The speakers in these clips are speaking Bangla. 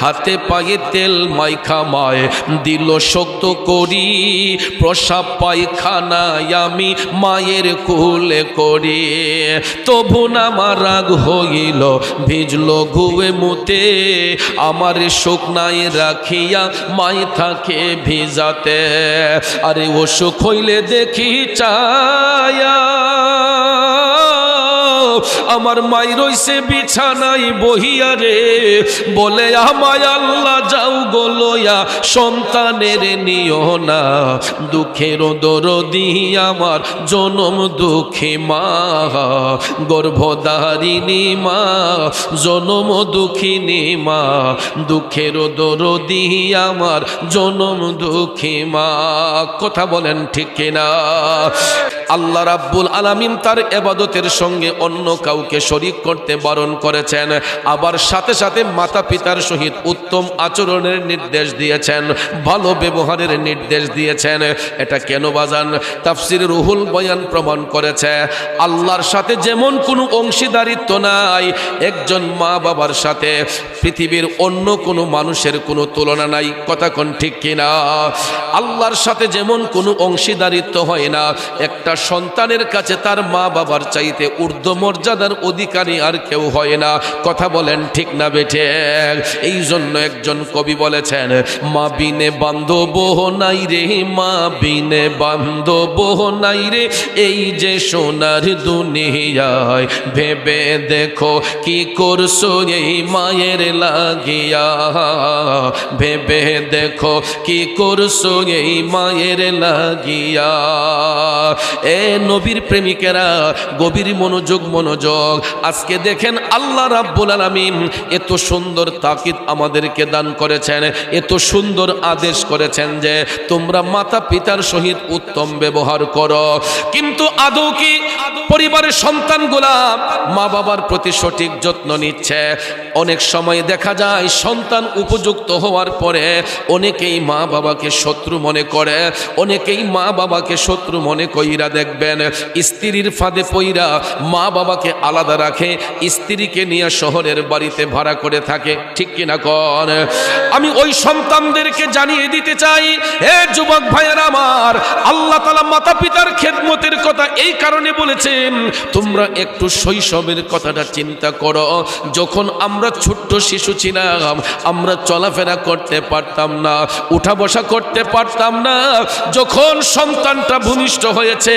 হাতে পায়ে তেল মাইখা মায় দিল শক্ত করি, প্রসাব পায়খানায় আমি মায়ের কোলে করি। তবু না আমার রাগ হইল, ভিজল ঘুয়ে মুতে, আমার শুকনায় রাখিয়া মাই থাকে ভিজাতে। আরে অসুখ হইলে দেখি চায়া, আমার মাই রইছে বিছানায় বহিয়া রে, বলে আমায় আল্লাহ যাও গোলয়া সন্তানের নিও না, দুঃখের দরদি আমার জনম দুঃখী মা, গর্ভধারিণী মা, জনম দুঃখিনী মা, দুঃখের দরদি আমার জনম দুঃখী মা। কথা বলেন ঠিক কিনা? আল্লাহ রাব্বুল আলামিন তার ইবাদতের সঙ্গে অন্য কাউকে শরীক করতে বারণ করেছেন, আবার সাথে সাথে মাতা পিতার সহিত উত্তম আচরণের নির্দেশ দিয়েছেন, ভালো ব্যবহারের নির্দেশ দিয়েছেন। এটা কেন বাজান? তাফসির রুহুল বয়ান প্রমাণ করেছে আল্লাহর সাথে যেমন কোনো অংশীদারিত্ব নাই, একজন মা বাবার সাথে পৃথিবীর অন্য কোনো মানুষের কোনো তুলনা নাই। কথা কোন ঠিক কিনা? আল্লাহর সাথে যেমন কোনো অংশীদারিত্ব হয় না, একটা সন্তানের কাছে তার মা বাবার চাইতে ঊর্ধ্ব মর্যাদার অধিকারী আর কেউ হয় না। কথা বলেন ঠিক না বেঠে? এই জন্য একজন কবি বলেছেন, মা বিনে বান্ধব নাই রে, মা বিনে বান্ধব নাই রে, এই যে সোনার দুনিয়ায়, ভেবে দেখো কি করছো এই মায়ের লাগিয়া, ভেবে দেখো কি করছো এই মায়ের লাগিয়া। এ নবীর প্রেমিকেরা গভীর মনোযোগ মনোযোগ। আজকে দেখেন আল্লাহ রাব্বুল আলামিন এত সুন্দর তাকিদ আমাদেরকে দান করেছেন, এত সুন্দর আদেশ করেছেন যে তোমরা মাতা পিতার সহিত উত্তম ব্যবহার করো। কিন্তু আদৌ কি পরিবারের সন্তানগুলা মা বাবার প্রতি সঠিক যত্ন নিচ্ছে? অনেক সময় দেখা যায় সন্তান উপযুক্ত হওয়ার পরে অনেকেই মা বাবাকে শত্রু মনে করে, অনেকেই মা বাবাকে শত্রু মনে কইরা দেখবেন স্ত্রীর ফাঁদে পইরা মা বাবাকে আলাদা রাখে, স্ত্রীকে নিয়ে শহরের বাড়িতে ভাড়া করে থাকে। ঠিক কিনা কন? আমি ওই সন্তানদেরকে জানিয়ে দিতে চাই, হে যুবক ভাইয়েরা আমার, আল্লাহ তাআলা মাতা পিতার খেদমতের কথা এই কারণে বলেছেন, তোমরা একটু শৈশবের কথাটা চিন্তা করো। যখন আমরা ছোট্ট শিশু ছিলাম, আমরা চলাফেরা করতে পারতাম না, উঠা বসা করতে পারতাম না। যখন সন্তানটা ভূমিষ্ঠ হয়েছে,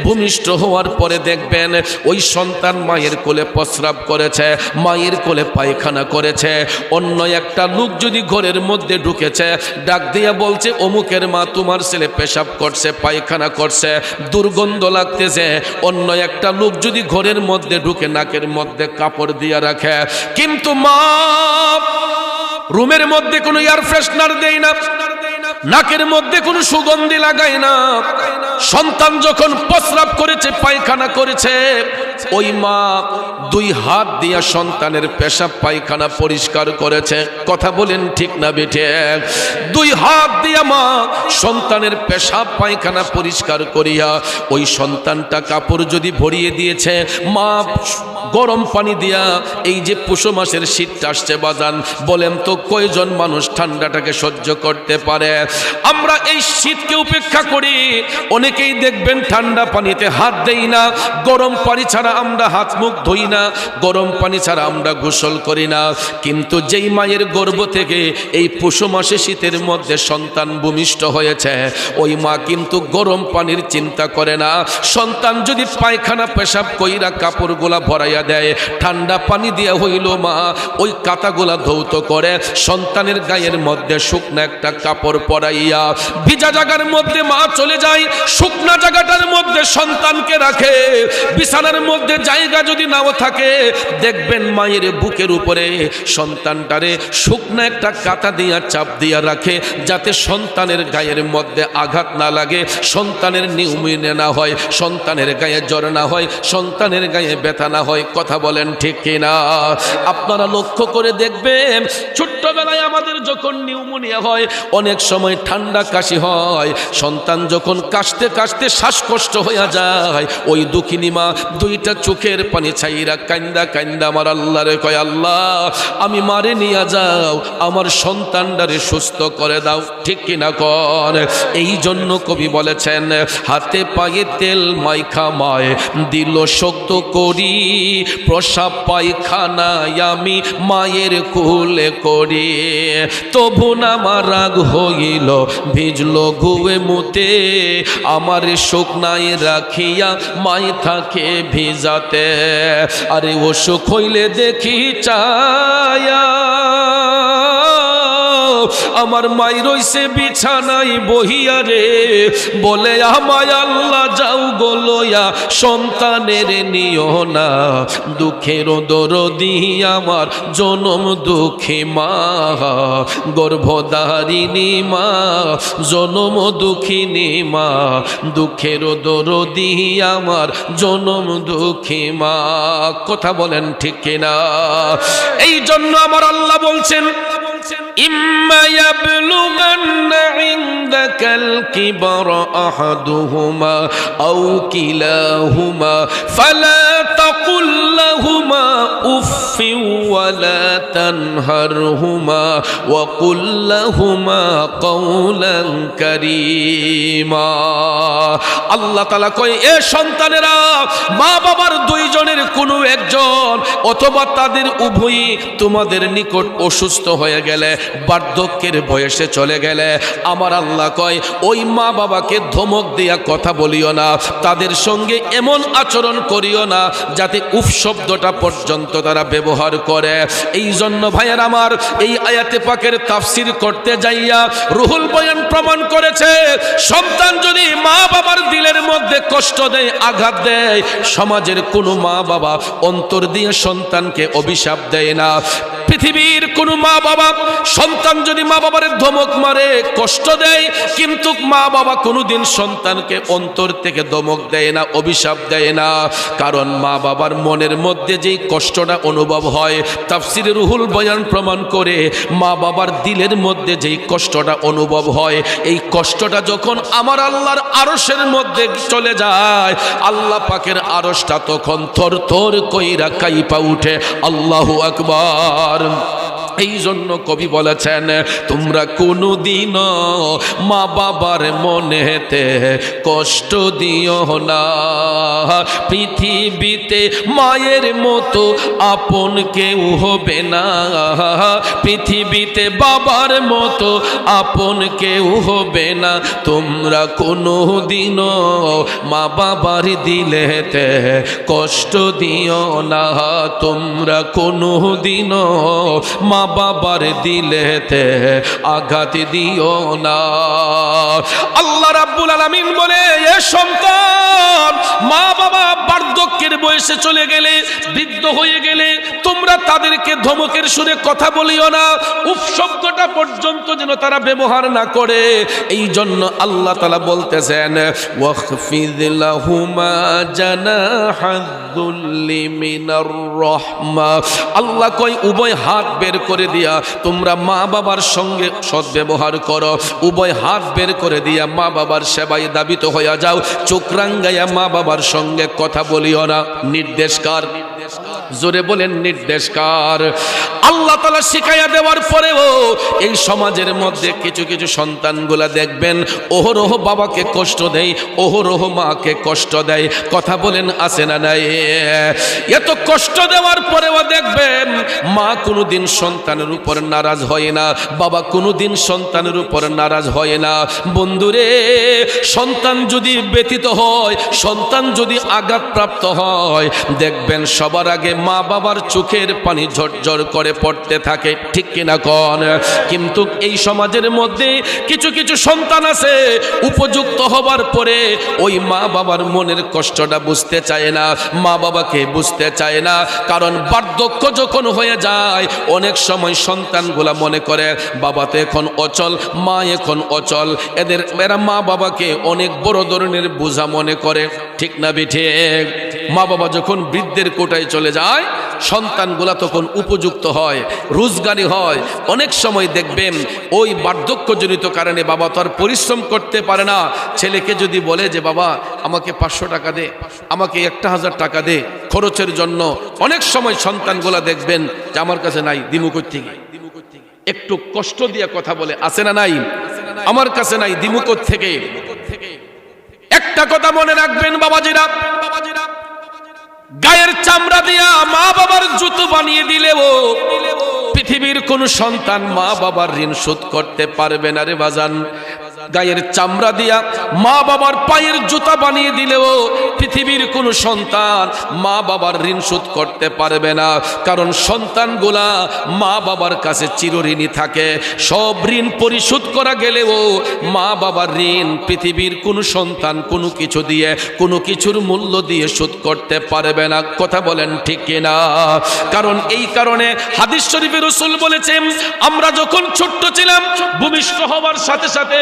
ভূমিষ্ঠ হওয়ার পরে দেখবেন ওই সন্তান মায়ের কোলে প্রস্রাব করেছে, মায়ের কোলে পায়খানা করেছে। অন্য একটা লোক যদি ঘরের মধ্যে ঢুকেছে, ডাক দিয়া বলছে অমুকের মা তোমার ছেলে পেশাব করছে, পায়খানা করছে, দুর্গন্ধ লাগতেছে। অন্য একটা লোক যদি ঘরের মধ্যে ঢুকে নাকের মধ্যে কাপড় দিয়ে রাখে, কিন্তু মা রুমের মধ্যে কোনো এয়ার ফ্রেশনার দেয় না, নাকের মধ্যে কোনো সুগন্ধি লাগায় না। সন্তান যখন প্রস্রাব করেছে, পায়খানা করেছে, ওই মা দুই হাত দিয়া সন্তানের পেশাব পায়খানা পরিষ্কার করেছে। কথা বলেন ঠিক না বেঠে? দুই হাত দিয়া মা সন্তানের পেশাব পায়খানা পরিষ্কার করিয়া ওই সন্তানটা কাপড় যদি ভরিয়ে দিয়েছে, মা গরম পানি দিয়া, এই যে পুষ মাসের শীতটা আসছে বাজান, বলেন তো কয়জন মানুষ ঠান্ডাটাকে সহ্য করতে পারে? আমরা এই শীতকে উপেক্ষা করি। অনেকেই দেখবেন ঠান্ডা পানিতে হাত দেই না, গরম পানি ছাড়া আমরা হাত মুখ ধুই না, গরম পানি ছাড়া আমরা গোসল করি না। কিন্তু যেই মায়ের গর্ভ থেকে এই পুষ মাসে শীতের মধ্যে সন্তান ভূমিষ্ঠ হয়েছে, ওই মা কিন্তু গরম পানির চিন্তা করে না। সন্তান যদি পায়খানা পেশাব কইরা কাপড়গুলা ভরাইয়া দেয়, ঠান্ডা পানি দিয়া হইল মা ওই কাতাগুলা ধৌত করে সন্তানের গায়ের মধ্যে শুকনা একটা কাপড় পরাইয়া ভিজা জায়গার মধ্যে মা চলে যায়, শুকনা জায়গাটার মধ্যে সন্তানকে রাখে। বিছানার মধ্যে জায়গা যদি নাও থাকে, দেখবেন মায়ের বুকের উপরে সন্তানটারে শুকনা একটা কাঁথা দিয়া চাপ দিয়া রাখে, যাতে সন্তানের গায়ের মধ্যে আঘাত না লাগে, সন্তানের নিউমোনিয়া না হয়, সন্তানের গায়ে জ্বর না হয়, সন্তানের গায়ে ব্যথা না হয়। কথা বলেন ঠিক কিনা? আপনারা লক্ষ্য করে দেখবেন, ছোট্টবেলায় আমাদের যখন নিউমোনিয়া হয়, অনেক সময় ঠান্ডা কাশি হয়, সন্তান যখন কাশতে কাশতে শ্বাসকষ্ট হয়ে যায়, ওই দুঃখিনী মা দুইটা চোখের পানি ছাইরা কান্দা কান্দা আমার আল্লাহরে কয়, আল্লাহ আমি মারে নিয়ে যাও, আমার সন্তানটারে সুস্থ করে দাও। ঠিক কিনা কর? এই জন্য কবি বলেছেন, হাতে পায়ে তেল মাইখা মায় দিল শক্ত করি, প্রসাব পায়খানায় আমি মায়ের কোলে করি, তবু না আমার রাগ হইল ভিজল গুয়ে মুতে, আমার শুকনায় রাখিয়া মাই থাকে ভিজাতে, আরে অসুখ হইলে দেখি চায়া আমার মাই রইছে বিছানায় বহিয়া রে, বলে আমায় আল্লাহ যাও গোলয়া সন্তানের নিও না, দুঃখের দরদি আমার জনম দুঃখী মা, গর্ভধারিণী মা জনম দুঃখিনী মা, দুঃখের দরদি আমার জনম দুঃখী মা। কথা বলেন ঠিক কিনা? এই জন্য আমার আল্লাহ বলছেন, ইম্মা ইয়াবলুগান্না ইনদাকাল কিবরা আহাদুহুমা আও কিলাহুমা ফালা তাকুল লাহুমা উফফিন ওয়ালা তানহারহুমা ওয়া কুল লাহুমা কাওলান কারীমা। আল্লাহ তাআলা কয়, এ সন্তানেরা, মা বাবার দুইজনের কোনো একজন অথবা তাদের উভয়ই তোমাদের নিকট অসুস্থ হয়ে গেলে, বার্ধক্যের বয়সে চলে গেলে, আমার আল্লাহ কয় ওই মা বাবাকে ধমক দিয়া কথা বলিও না, তাদের সঙ্গে এমন আচরণ করিও না যাতে উফ শব্দটা পর্যন্ত তারা ব্যবহার করে। এই জন্য ভাইয়ের আমার, এই আয়াতে পাকের তাফসির করতে যাইয়া রুহুল বয়ান প্রমাণ করেছে, সন্তান যদি মা বাবার দিলের মধ্যে কষ্ট দেয়, আঘাত দেয়, সমাজের কোনো মা বাবা অন্তর দিয়ে সন্তানকে অভিশাপ দেয় না। পৃথিবীর কোন মা বাবা সন্তান যদি মা বাবার ধমক মারে, কষ্ট দেয়, কিন্তু মা বাবা কোনোদিন সন্তানকে অন্তর থেকে ধমক দেয় না, অভিশাপ দেয় না। কারণ মা বাবার মনের মধ্যে যেই কষ্টটা অনুভব হয়, তাফসিরে রুহুল বয়ান প্রমাণ করে, মা বাবার দিলের মধ্যে যেই কষ্টটা অনুভব হয়, এই কষ্টটা যখন আমার আল্লাহর আরশের মধ্যে চলে যায়, আল্লাহ পাকের আরশটা তখন থর থর কইরা কাইপা উঠে। আল্লাহু আকবার। এই জন্য কবি বলেছেন, তোমরা কোনোদিনও মা বাবার মনেতে কষ্ট দিও না, পৃথিবীতে মায়ের মতো আপন কেউ হবে না, পৃথিবীতে বাবার মতো আপন কেউ হবে না, তোমরা কোনোদিনও মা বাবার দিলেতে কষ্ট দিও না, তোমরা কোনোদিনও মা বাবার দিলেতে আঘাত দিও না। আল্লাহ রাব্বুল আলামিন বলে, এ সন্তান, মা বাবা বার্ধক্যের বয়সে চলে গেলে, বৃদ্ধ হয়ে গেলে, তোমরা তাদেরকে ধমকের সুরে কথা বলিও না, উফ শব্দটা পর্যন্ত যেন তারা ব্যবহার না করে। এই জন্য আল্লাহ তাআলা বলতেছেন, ওয়াখফিদ লাহুমা জানাহাদ-দুল্লি মিনার রাহমা। আল্লাহ কয়, উভয় হাত বের করে দিয়া তোমরা মা বাবার সঙ্গে সদ্ব্যবহার করো, উভয় হাত বের করে দিয়া মা বাবার সেবায় দাবিত হইয়া যাও, চোখ রাঙ্গাইয়া মা বাবার সঙ্গে কথা বলিও না। নির্দেশকার, জোরে বলেন নির্দেশকার। আল্লাহ তাআলা শিখাইয়া দেওয়ার পরেও এই সমাজের মধ্যে কিছু কিছু সন্তানগুলা দেখবেন ওহরহ বাবাকে কষ্ট দেয়, ওহরহ মাকে কষ্ট দেয়। কথা বলেন আছে না নাই? এত কষ্ট দেওয়ার পরেও দেখবেন মা কোনোদিন সন্তানের উপর নারাজ হয় না, বাবা কোনোদিন সন্তানের উপর নারাজ হয় না। বন্ধুরে, সন্তান যদি ব্যতীত হয়, সন্তান যদি আঘাতপ্রাপ্ত হয়, দেখবেন সবার আগে মা বাবার চোখের পানি ঝরঝর করে পড়তে থাকে। ঠিক কিনা কন? কিন্তু এই সমাজের মধ্যে কিছু কিছু সন্তান আছে উপযুক্ত হবার পরে ওই মা বাবার মনের কষ্টটা বুঝতে চায় না, মা বাবাকে বুঝতে চায় না। কারণ বার্ধক্য যখন হয়ে যায় অনেক সময় সন্তানগুলা মনে করে বাবা তো এখন অচল, মা এখন অচল, এরা মা বাবাকে অনেক বড় ধরনের বোঝা মনে করে। ঠিক না বেঠিক? মা বাবা যখন বৃদ্ধের কোটায় চলে যায় সন্তানগুলা তখন উপযুক্ত হয়, রোজগারি হয়। অনেক সময় দেখবেন ওই বার্ধক্যজনিত কারণে বাবা তো আর পরিশ্রম করতে পারে না। ছেলেকে যদি বলে যে বাবা আমাকে 500 টাকা দে, আমাকে 1000 টাকা দে খরচের জন্য, অনেক সময় সন্তানগুলা দেখবেন যে আমার কাছে নাই, দিমু কই থেকে। একটু কষ্ট দিয়ে কথা বলে, আছে না নাই? আমার কাছে নাই, দিমু কই থেকে। একটা কথা মনে রাখবেন বাবাজিরা, গায়ের চামড়া দিয়া মা বাবার জুতো বানিয়ে দিলেও পৃথিবীর কোন সন্তান মা বাবার ঋণ শোধ করতে পারবে না রে বাজান। গায়ের চামড়া দিয়া মা বাবার পায়ের জুতা বানিয়ে দিলেও পৃথিবীর কোন সন্তান মা বাবার ঋণ শোধ করতে পারবে না। কারণ সন্তানগুলা মা বাবার কাছে চিরঋণী থাকে। সব ঋণ পরিশোধ করা গেলেও মা বাবার ঋণ পৃথিবীর কোন সন্তান কোনো কিছু দিয়ে, কোনো কিছুর মূল্য দিয়ে শোধ করতে পারবে না। কথা বলেন ঠিক কিনা? কারণ এই কারণে হাদিস শরীফে রাসূল বলেছেন, আমরা যখন ছোট্ট ছিলাম ভূমিষ্ঠ হওয়ার সাথে সাথে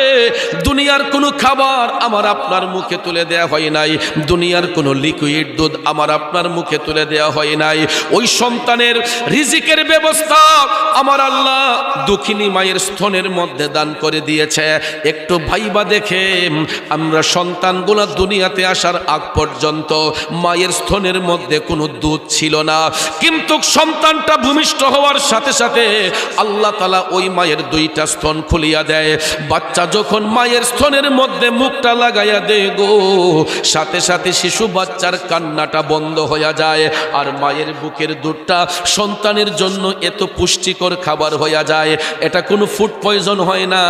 দুনিয়ার কোনো খাবার আমার আপনার মুখে তুলে দেয়া হয় নাই, দুনিয়ার কোনো লিকুইড দুধ আমার আপনার মুখে তুলে দেয়া হয় নাই। ওই সন্তানের রিজিকের ব্যবস্থা আমার আল্লাহ দুঃখিনী মায়ের স্তনের মধ্যে দান করে দিয়েছে। একটু ভাইবা দেখে, আমরা সন্তানগুলা দুনিয়াতে আসার আগ পর্যন্ত মায়ের স্তনের মধ্যে কোনো দুধ ছিল না, কিন্তু সন্তানটা ভূমিষ্ঠ হওয়ার সাথে সাথে আল্লাহ তাআলা ওই মায়ের 2টা স্তন খুলিয়া দেয়। বাচ্চা যখন মায়ের স্তনের মধ্যে মুখটা লাগাইয়া দেয় গো, সাথে সাথে শিশু বাচ্চার কান্নাটা বন্ধ হয়ে যায়। আর মায়ের বুকের দুধটা সন্তানের জন্য এত পুষ্টিকর খাবার হয়ে যায়, এটা কোনো ফুড পয়জন হয় না,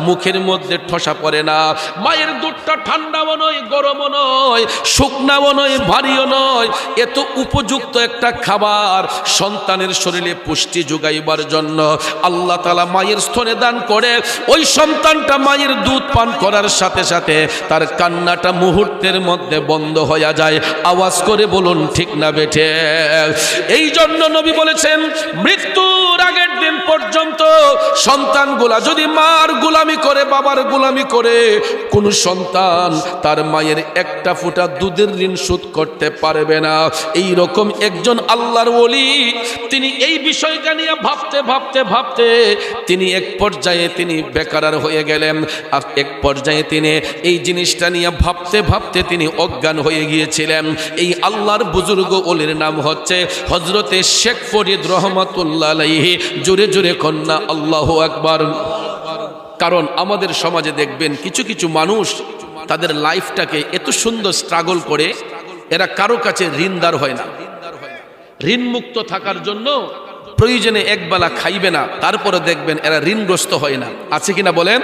মুখের মধ্যে ঠসা পড়ে না। মায়ের দুধটা ঠান্ডাও নয়, গরমও নয়, শুকনাও নয়, ভারীও নয়, এত উপযুক্ত একটা খাবার সন্তানের শরীরে পুষ্টি যোগাইবার জন্য আল্লাহ তাআলা মায়ের স্তনে দান করে। ওই সন্তানটা মায়ের দুধ পান করার সাথে সাথে তার কান্নাটা মুহূর্তের মধ্যে বন্ধ হয়ে যায়। আওয়াজ করে বলুন ঠিক না বেঠে? এই জন্য নবী বলেছেন, মৃত্যুর আগের দিন পর্যন্ত সন্তানগুলা যদি মার গোলামি করে, বাবার গোলামি করে, কোন সন্তান তার মায়ের একটা ফোঁটা দুধের ঋণ শোধ করতে পারবে না। এই রকম একজন আল্লাহর ওলি, তিনি এই বিষয়টা নিয়ে ভাবতে ভাবতে ভাবতে তিনি এক পর্যায়ে তিনি বেকার হয়ে গেলেন। আর এক পর্যায়ে তিনি এই জিনিসটা নিয়ে ভাবতে ভাবতে তিনি অজ্ঞান হয়ে গিয়েছিলেন। এই আল্লাহর বুজুর্গ ওলির নাম হচ্ছে হযরতে শেখ ফরিদ রহমাতুল্লাহ আলাইহি। জোরে জোরে কন্যা আল্লাহু আকবার। কারণ আমাদের সমাজে দেখবেন কিছু কিছু মানুষ তাদের লাইফটাকে এত সুন্দর স্ট্রাগল করে, এরা কারো কাছে ঋণদার হয় না। ঋণ মুক্ত থাকার জন্য প্রয়োজনে একবেলা খাইবে না, তারপরে দেখবেন এরা ঋণগ্রস্ত হয় না। আছে কিনা বলেন?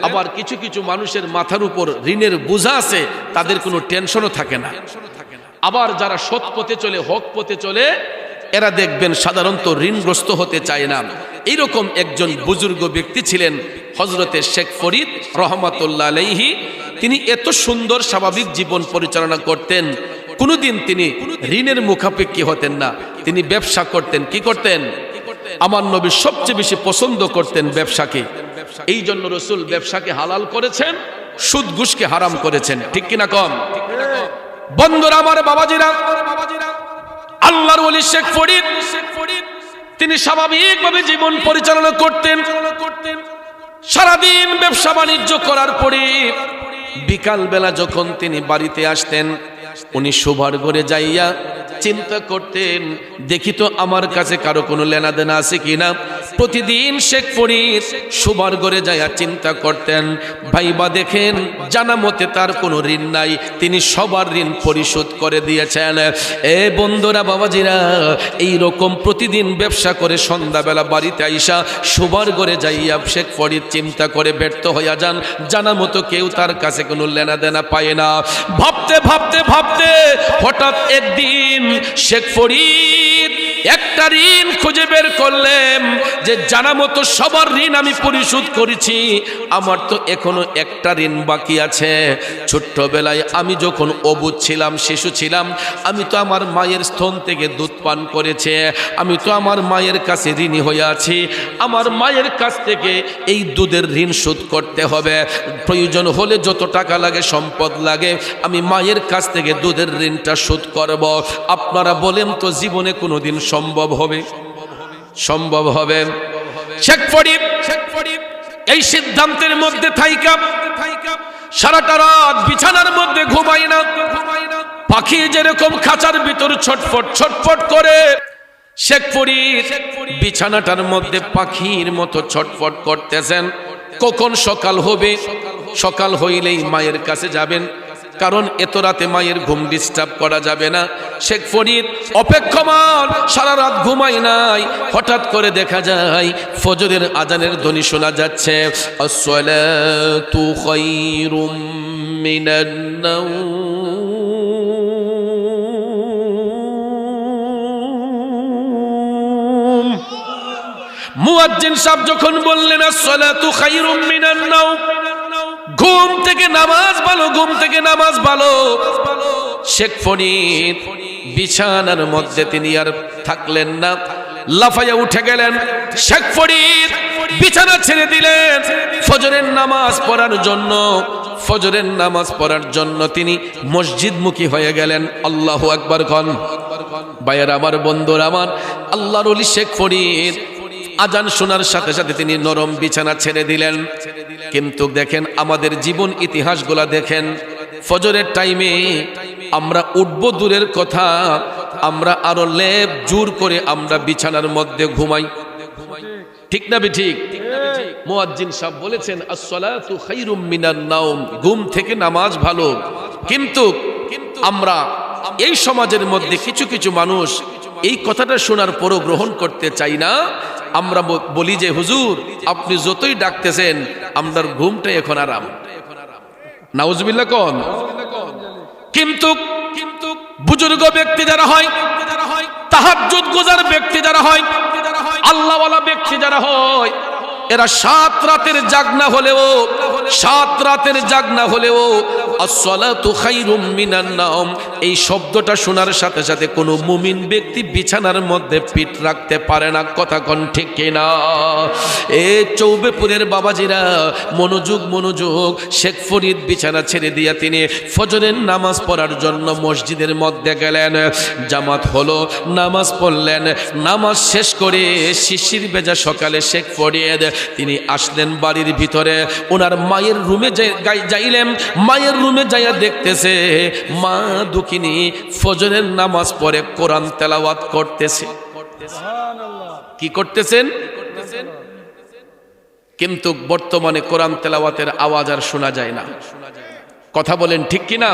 আবার কিছু কিছু মানুষের মাথার উপর ঋণের বোঝা আছে, তাদের কোনো টেনশনও থাকে না। আবার যারা সৎ পথে চলে, হক পথে চলে, এরা দেখবেন সাধারণত ঋণগ্রস্ত হতে চায় না। এইরকম একজন বুজুর্গ ব্যক্তি ছিলেন হযরতে শেখ ফরিদ রহমাতুল্লাহ আলাইহি। তিনি এত সুন্দর স্বাভাবিক জীবন পরিচালনা করতেন, কোনোদিন তিনি ঋণের মুখাপেক্ষী হতেন না। তিনি ব্যবসা করতেন। কি করতেন? আমার নবী সবচেয়ে বেশি পছন্দ করতেন ব্যবসাকে। এই জন্য রাসূল ব্যবসাকে হালাল করেছেন, সুদ ঘুষকে হারাম করেছেন। ঠিক কিনা কম? বন্ধুরা আমার, বাবাজিরা, আল্লাহর ওলি শেখ ফরিদ তিনি স্বাভাবিকভাবে জীবন পরিচালনা করতেন। সারাদিন ব্যবসা বাণিজ্য করার পরে বিকাল বেলা যখন তিনি বাড়িতে আসতেন, উনি শোবার ঘরে যাইয়া চিন্তা করতেন, দেখি তো আমার কাছে কারো কোনো লেনাদেনা আছে কিনা। প্রতিদিন শেখ ফরিদ শোবার ঘরে যাইয়া চিন্তা করতেন, ভাইবা দেখেন জানা মতে তার কোনো ঋণ নাই, তিনি সবার ঋণ পরিশোধ করে দিয়েছেন। এ বন্ধুরা, বাবাজিরা, এই রকম প্রতিদিন ব্যবসা করে সন্ধ্যাবেলা বাড়িতে আইসা শোবার ঘরে যাইয়া শেখ ফরিদ চিন্তা করে ব্যর্থ হইয়া যান, জানা মতো কেউ তার কাছে কোনো লেনাদেনা পায় না। ভাবতে ভাবতে ভাবতে হঠাৎ একদিন শেখ ফরিদ একটা ঋণ খুঁজে বের করলেন যে জানা মতো সবার ঋণ আমি পরিশোধ করেছি, আমার তো এখনো একটা ঋণ বাকি আছে। ছোট্টবেলায় আমি যখন অবুঝ ছিলাম, শিশু ছিলাম, আমি তো আমার মায়ের স্তন থেকে দুধ পান করেছে, আমি তো আমার মায়ের কাছে ঋণী হয়ে আছি। আমার মায়ের কাছ থেকে এই দুধের ঋণ শোধ করতে হবে। প্রয়োজন হলে যত টাকা লাগে, সম্পদ লাগে, আমি মায়ের কাছ থেকে দুধের ঋণটা শোধ করব। আপনারা বলেন তো জীবনে কোনোদিন সম্ভব হবে? সম্ভব হবে? শেখ ফরিদ এই সিদ্ধান্তের মধ্যে থাইকা সারাটা রাত বিছানার মধ্যে ঘুমাই না। পাখি যেরকম খাঁচার ভিতর ছটফট ছটফট করে, শেখ ফরিদ বিছানাটার মধ্যে পাখির মতো ছটফট করতেছেন। কখন সকাল হবে? সকাল হইলেই মায়ের কাছে যাবেন, কারণ এত রাতে মায়ের ঘুম ডিস্টার্ব করা যাবে না। শেখ ফরিদ অপেক্ষমান, সারা রাত ঘুমাই নাই। হঠাৎ করে দেখা যায় ফজরের আজানের ধ্বনি শোনা যাচ্ছে, আসসালাতু খায়রুম মিনান নাওম। মুয়াজ্জিন সাহেব যখন বললেন আসসালাতু খায়রুম মিনান নাওম, ঘুম থেকে নামাজ ভালো, ঘুম থেকে নামাজ ভালো, শেখ ফরিদ বিছানার মধ্যে তিনি আর থাকলেন না, লাফাইয়া উঠে গেলেন। শেখ ফরিদ বিছানা ছেড়ে দিলেন ফজরের নামাজ পড়ার জন্য। ফজরের নামাজ পড়ার জন্য তিনি মসজিদমুখী হয়ে গেলেন। আল্লাহু আকবার খান। ভাইয়ের আমার, বন্ধুর আমার, আল্লাহর ওলি শেখ ফরিদ আজান শোনার সাথে সাথে তিনি নরম বিছানা ছেড়ে দিলেন। কিন্তু দেখেন আমাদের জীবন ইতিহাসগুলা দেখেন, ফজরের টাইমে আমরা উঠব দূরের কথা, আমরা আরো লেপ জোর করে আমরা বিছানার মধ্যে ঘুমাই। ঠিক না ঠিক? মুয়াজ্জিন সাহেব বলেছেন আসসালাতু খায়রুম মিনান নাওম, ঘুম থেকে নামাজ ভালো। কিন্তু আমরা এই সমাজের মধ্যে কিছু কিছু মানুষ এই কথাটা শোনার পরও গ্রহণ করতে চাই না। আমরা বলি যে হুজুর আপনি যতই ডাকতেছেন আমরার ঘুমটা এখন আরাম। নাউজুবিল্লাহ কোন। কিন্তু বুজুর্গ ব্যক্তি যারা হয়, তাহাজ্জুদ গুজার ব্যক্তি যারা হয়, আল্লাহওয়ালা ব্যক্তি যারা হয়, এরা সাত রাতের জাগনা হলেও আসসালাতু খায়রুম মিনান নাওম এই শব্দটা শোনার সাথে সাথে কোনো মুমিন ব্যক্তি বিছানার মধ্যে পিঠ রাখতে পারে না। কথা কোন ঠিক কিনা? এ চৌবেপুরের বাবাজিরা মনোযোগ। শেখ ফরিদ বিছানা ছেড়ে দিয়া তিনি ফজরের নামাজ পড়ার জন্য মসজিদের মধ্যে গেলেন। জামাত হলো, নামাজ পড়লেন। নামাজ শেষ করে শিশির ভেজা সকালে শেখ ফরিদ তিনি আসলেন বাড়ির ভিতরে। ওনার মায়ের রুমে যাইলেন। মায়ের রুমে যাইয়া দেখতেছে মা দুঃখিনী ফজরের নামাজ পড়ে কোরআন তেলাওয়াত করতেছে। কি করতেছেন? কিন্তু বর্তমানে কোরআন তেলাওয়াতের আওয়াজ আর শোনা যায় না। কথা বলেন ঠিক কিনা?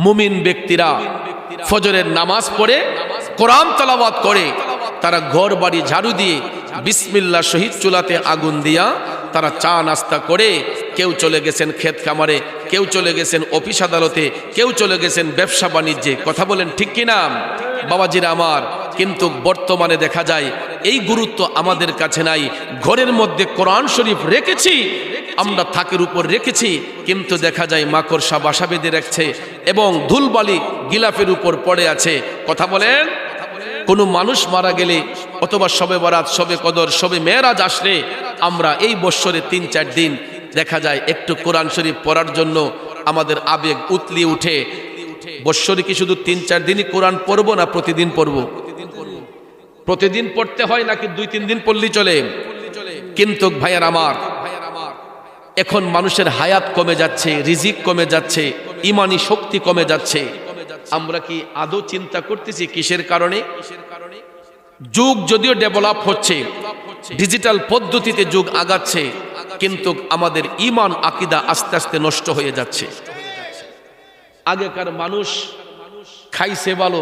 মুমিন ব্যক্তিরা ফজরের নামাজ পড়ে কোরআন তেলাওয়াত করে, তারা ঘর বাড়ি ঝাড়ু দিয়ে বিসমিল্লাহ শহীদ চুলাতে আগুন দিয়া তারা চা নাস্তা করে, কেউ চলে গেছেন ক্ষেত খামারে, কেউ চলে গেছেন অফিস আদালতে, কেউ চলে গেছেন ব্যবসা বাণিজ্যে। কথা বলেন ঠিক কিনা বাবাজিরা আমার? কিন্তু বর্তমানে দেখা যায় এই গুরুত্ব আমাদের কাছে নাই। ঘরের মধ্যে কোরআন শরীফ রেখেছি, আমরা থাকের উপর রেখেছি, কিন্তু দেখা যায় মাকড়সা বাসা বেঁধে রাখছে এবং ধুলবালি গিলাফের উপর পড়ে আছে। কথা বলেন, কোনো মানুষ মারা গেলে অথবা শবে বরাত, শবে কদর, শবে মেরাজ আসলে আমরা এই বৎসরে ৩-৪ দিন দেখা যায় একটু কোরআন শরীফ পড়ার জন্য আমাদের আবেগ উতলিয়ে উঠে। বৎসরে কি শুধু ৩-৪ দিনই কোরআন পড়বো না প্রতিদিন পড়বো? প্রতিদিন পড়তে হয় নাকি ২-৩ দিন পড়লেই চলে? কিন্তু ভাইয়ার আমার, এখন মানুষের হায়াত কমে যাচ্ছে, রিজিক কমে যাচ্ছে, ইমানি শক্তি কমে যাচ্ছে। আমরা কি আদৌ চিন্তা করতেছি কিসের কারণে? যুগ যদিও ডেভেলপ হচ্ছে, ডিজিটাল পদ্ধতিতে যুগ আগাচ্ছে, কিন্তু আমাদের ইমান আকীদা আস্তে আস্তে নষ্ট হয়ে যাচ্ছে। আগেকার মানুষ খাইছে ভালো,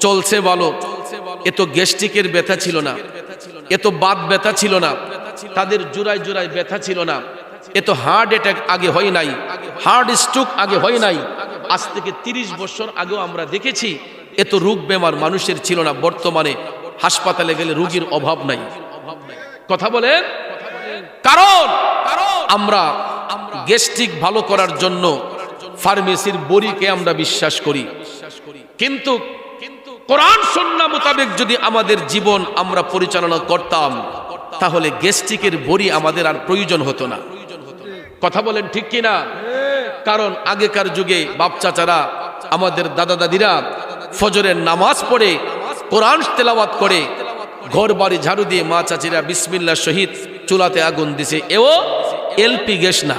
চলছে ভালো, এত গ্যাস্ট্রিকের ব্যথা ছিল না, এত বাত ব্যথা ছিল না, তাদের জোড়ায় জোড়ায় ব্যথা ছিল না, এত হার্ট অ্যাটাক আগে হয় নাই, হার্ট স্ট্রোক আগে হয় নাই। আজ থেকে 30 বছর আগেও আমরা দেখেছি এত রোগ বেমার মানুষের ছিল না। বর্তমানে হাসপাতালে গেলে রোগীর অভাব নাই। কথা বলেন, কারণ আমরা গ্যাস্ট্রিক ভালো করার জন্য ফার্মেসির বড়িকে আমরা বিশ্বাস করি, কিন্তু কোরআন সুন্নাহ মোতাবেক যদি আমাদের জীবন আমরা পরিচালনা করতাম তাহলে গ্যাস্ট্রিকের বড়ি আমাদের আর প্রয়োজন হতো না। কথা বলেন ঠিক কিনা? কারণ আগেকার যুগে বাপ চাচারা, আমাদের দাদা দাদিরা ফজরের নামাজ পড়ে কোরআন তেলাওয়াত করে ঘর বাড়ি ঝাড়ু দিয়ে মা চাচিরা বিসমিল্লাহ শহীদ চুলাতে আগুন দিছে। এও এলপি গ্যাস না,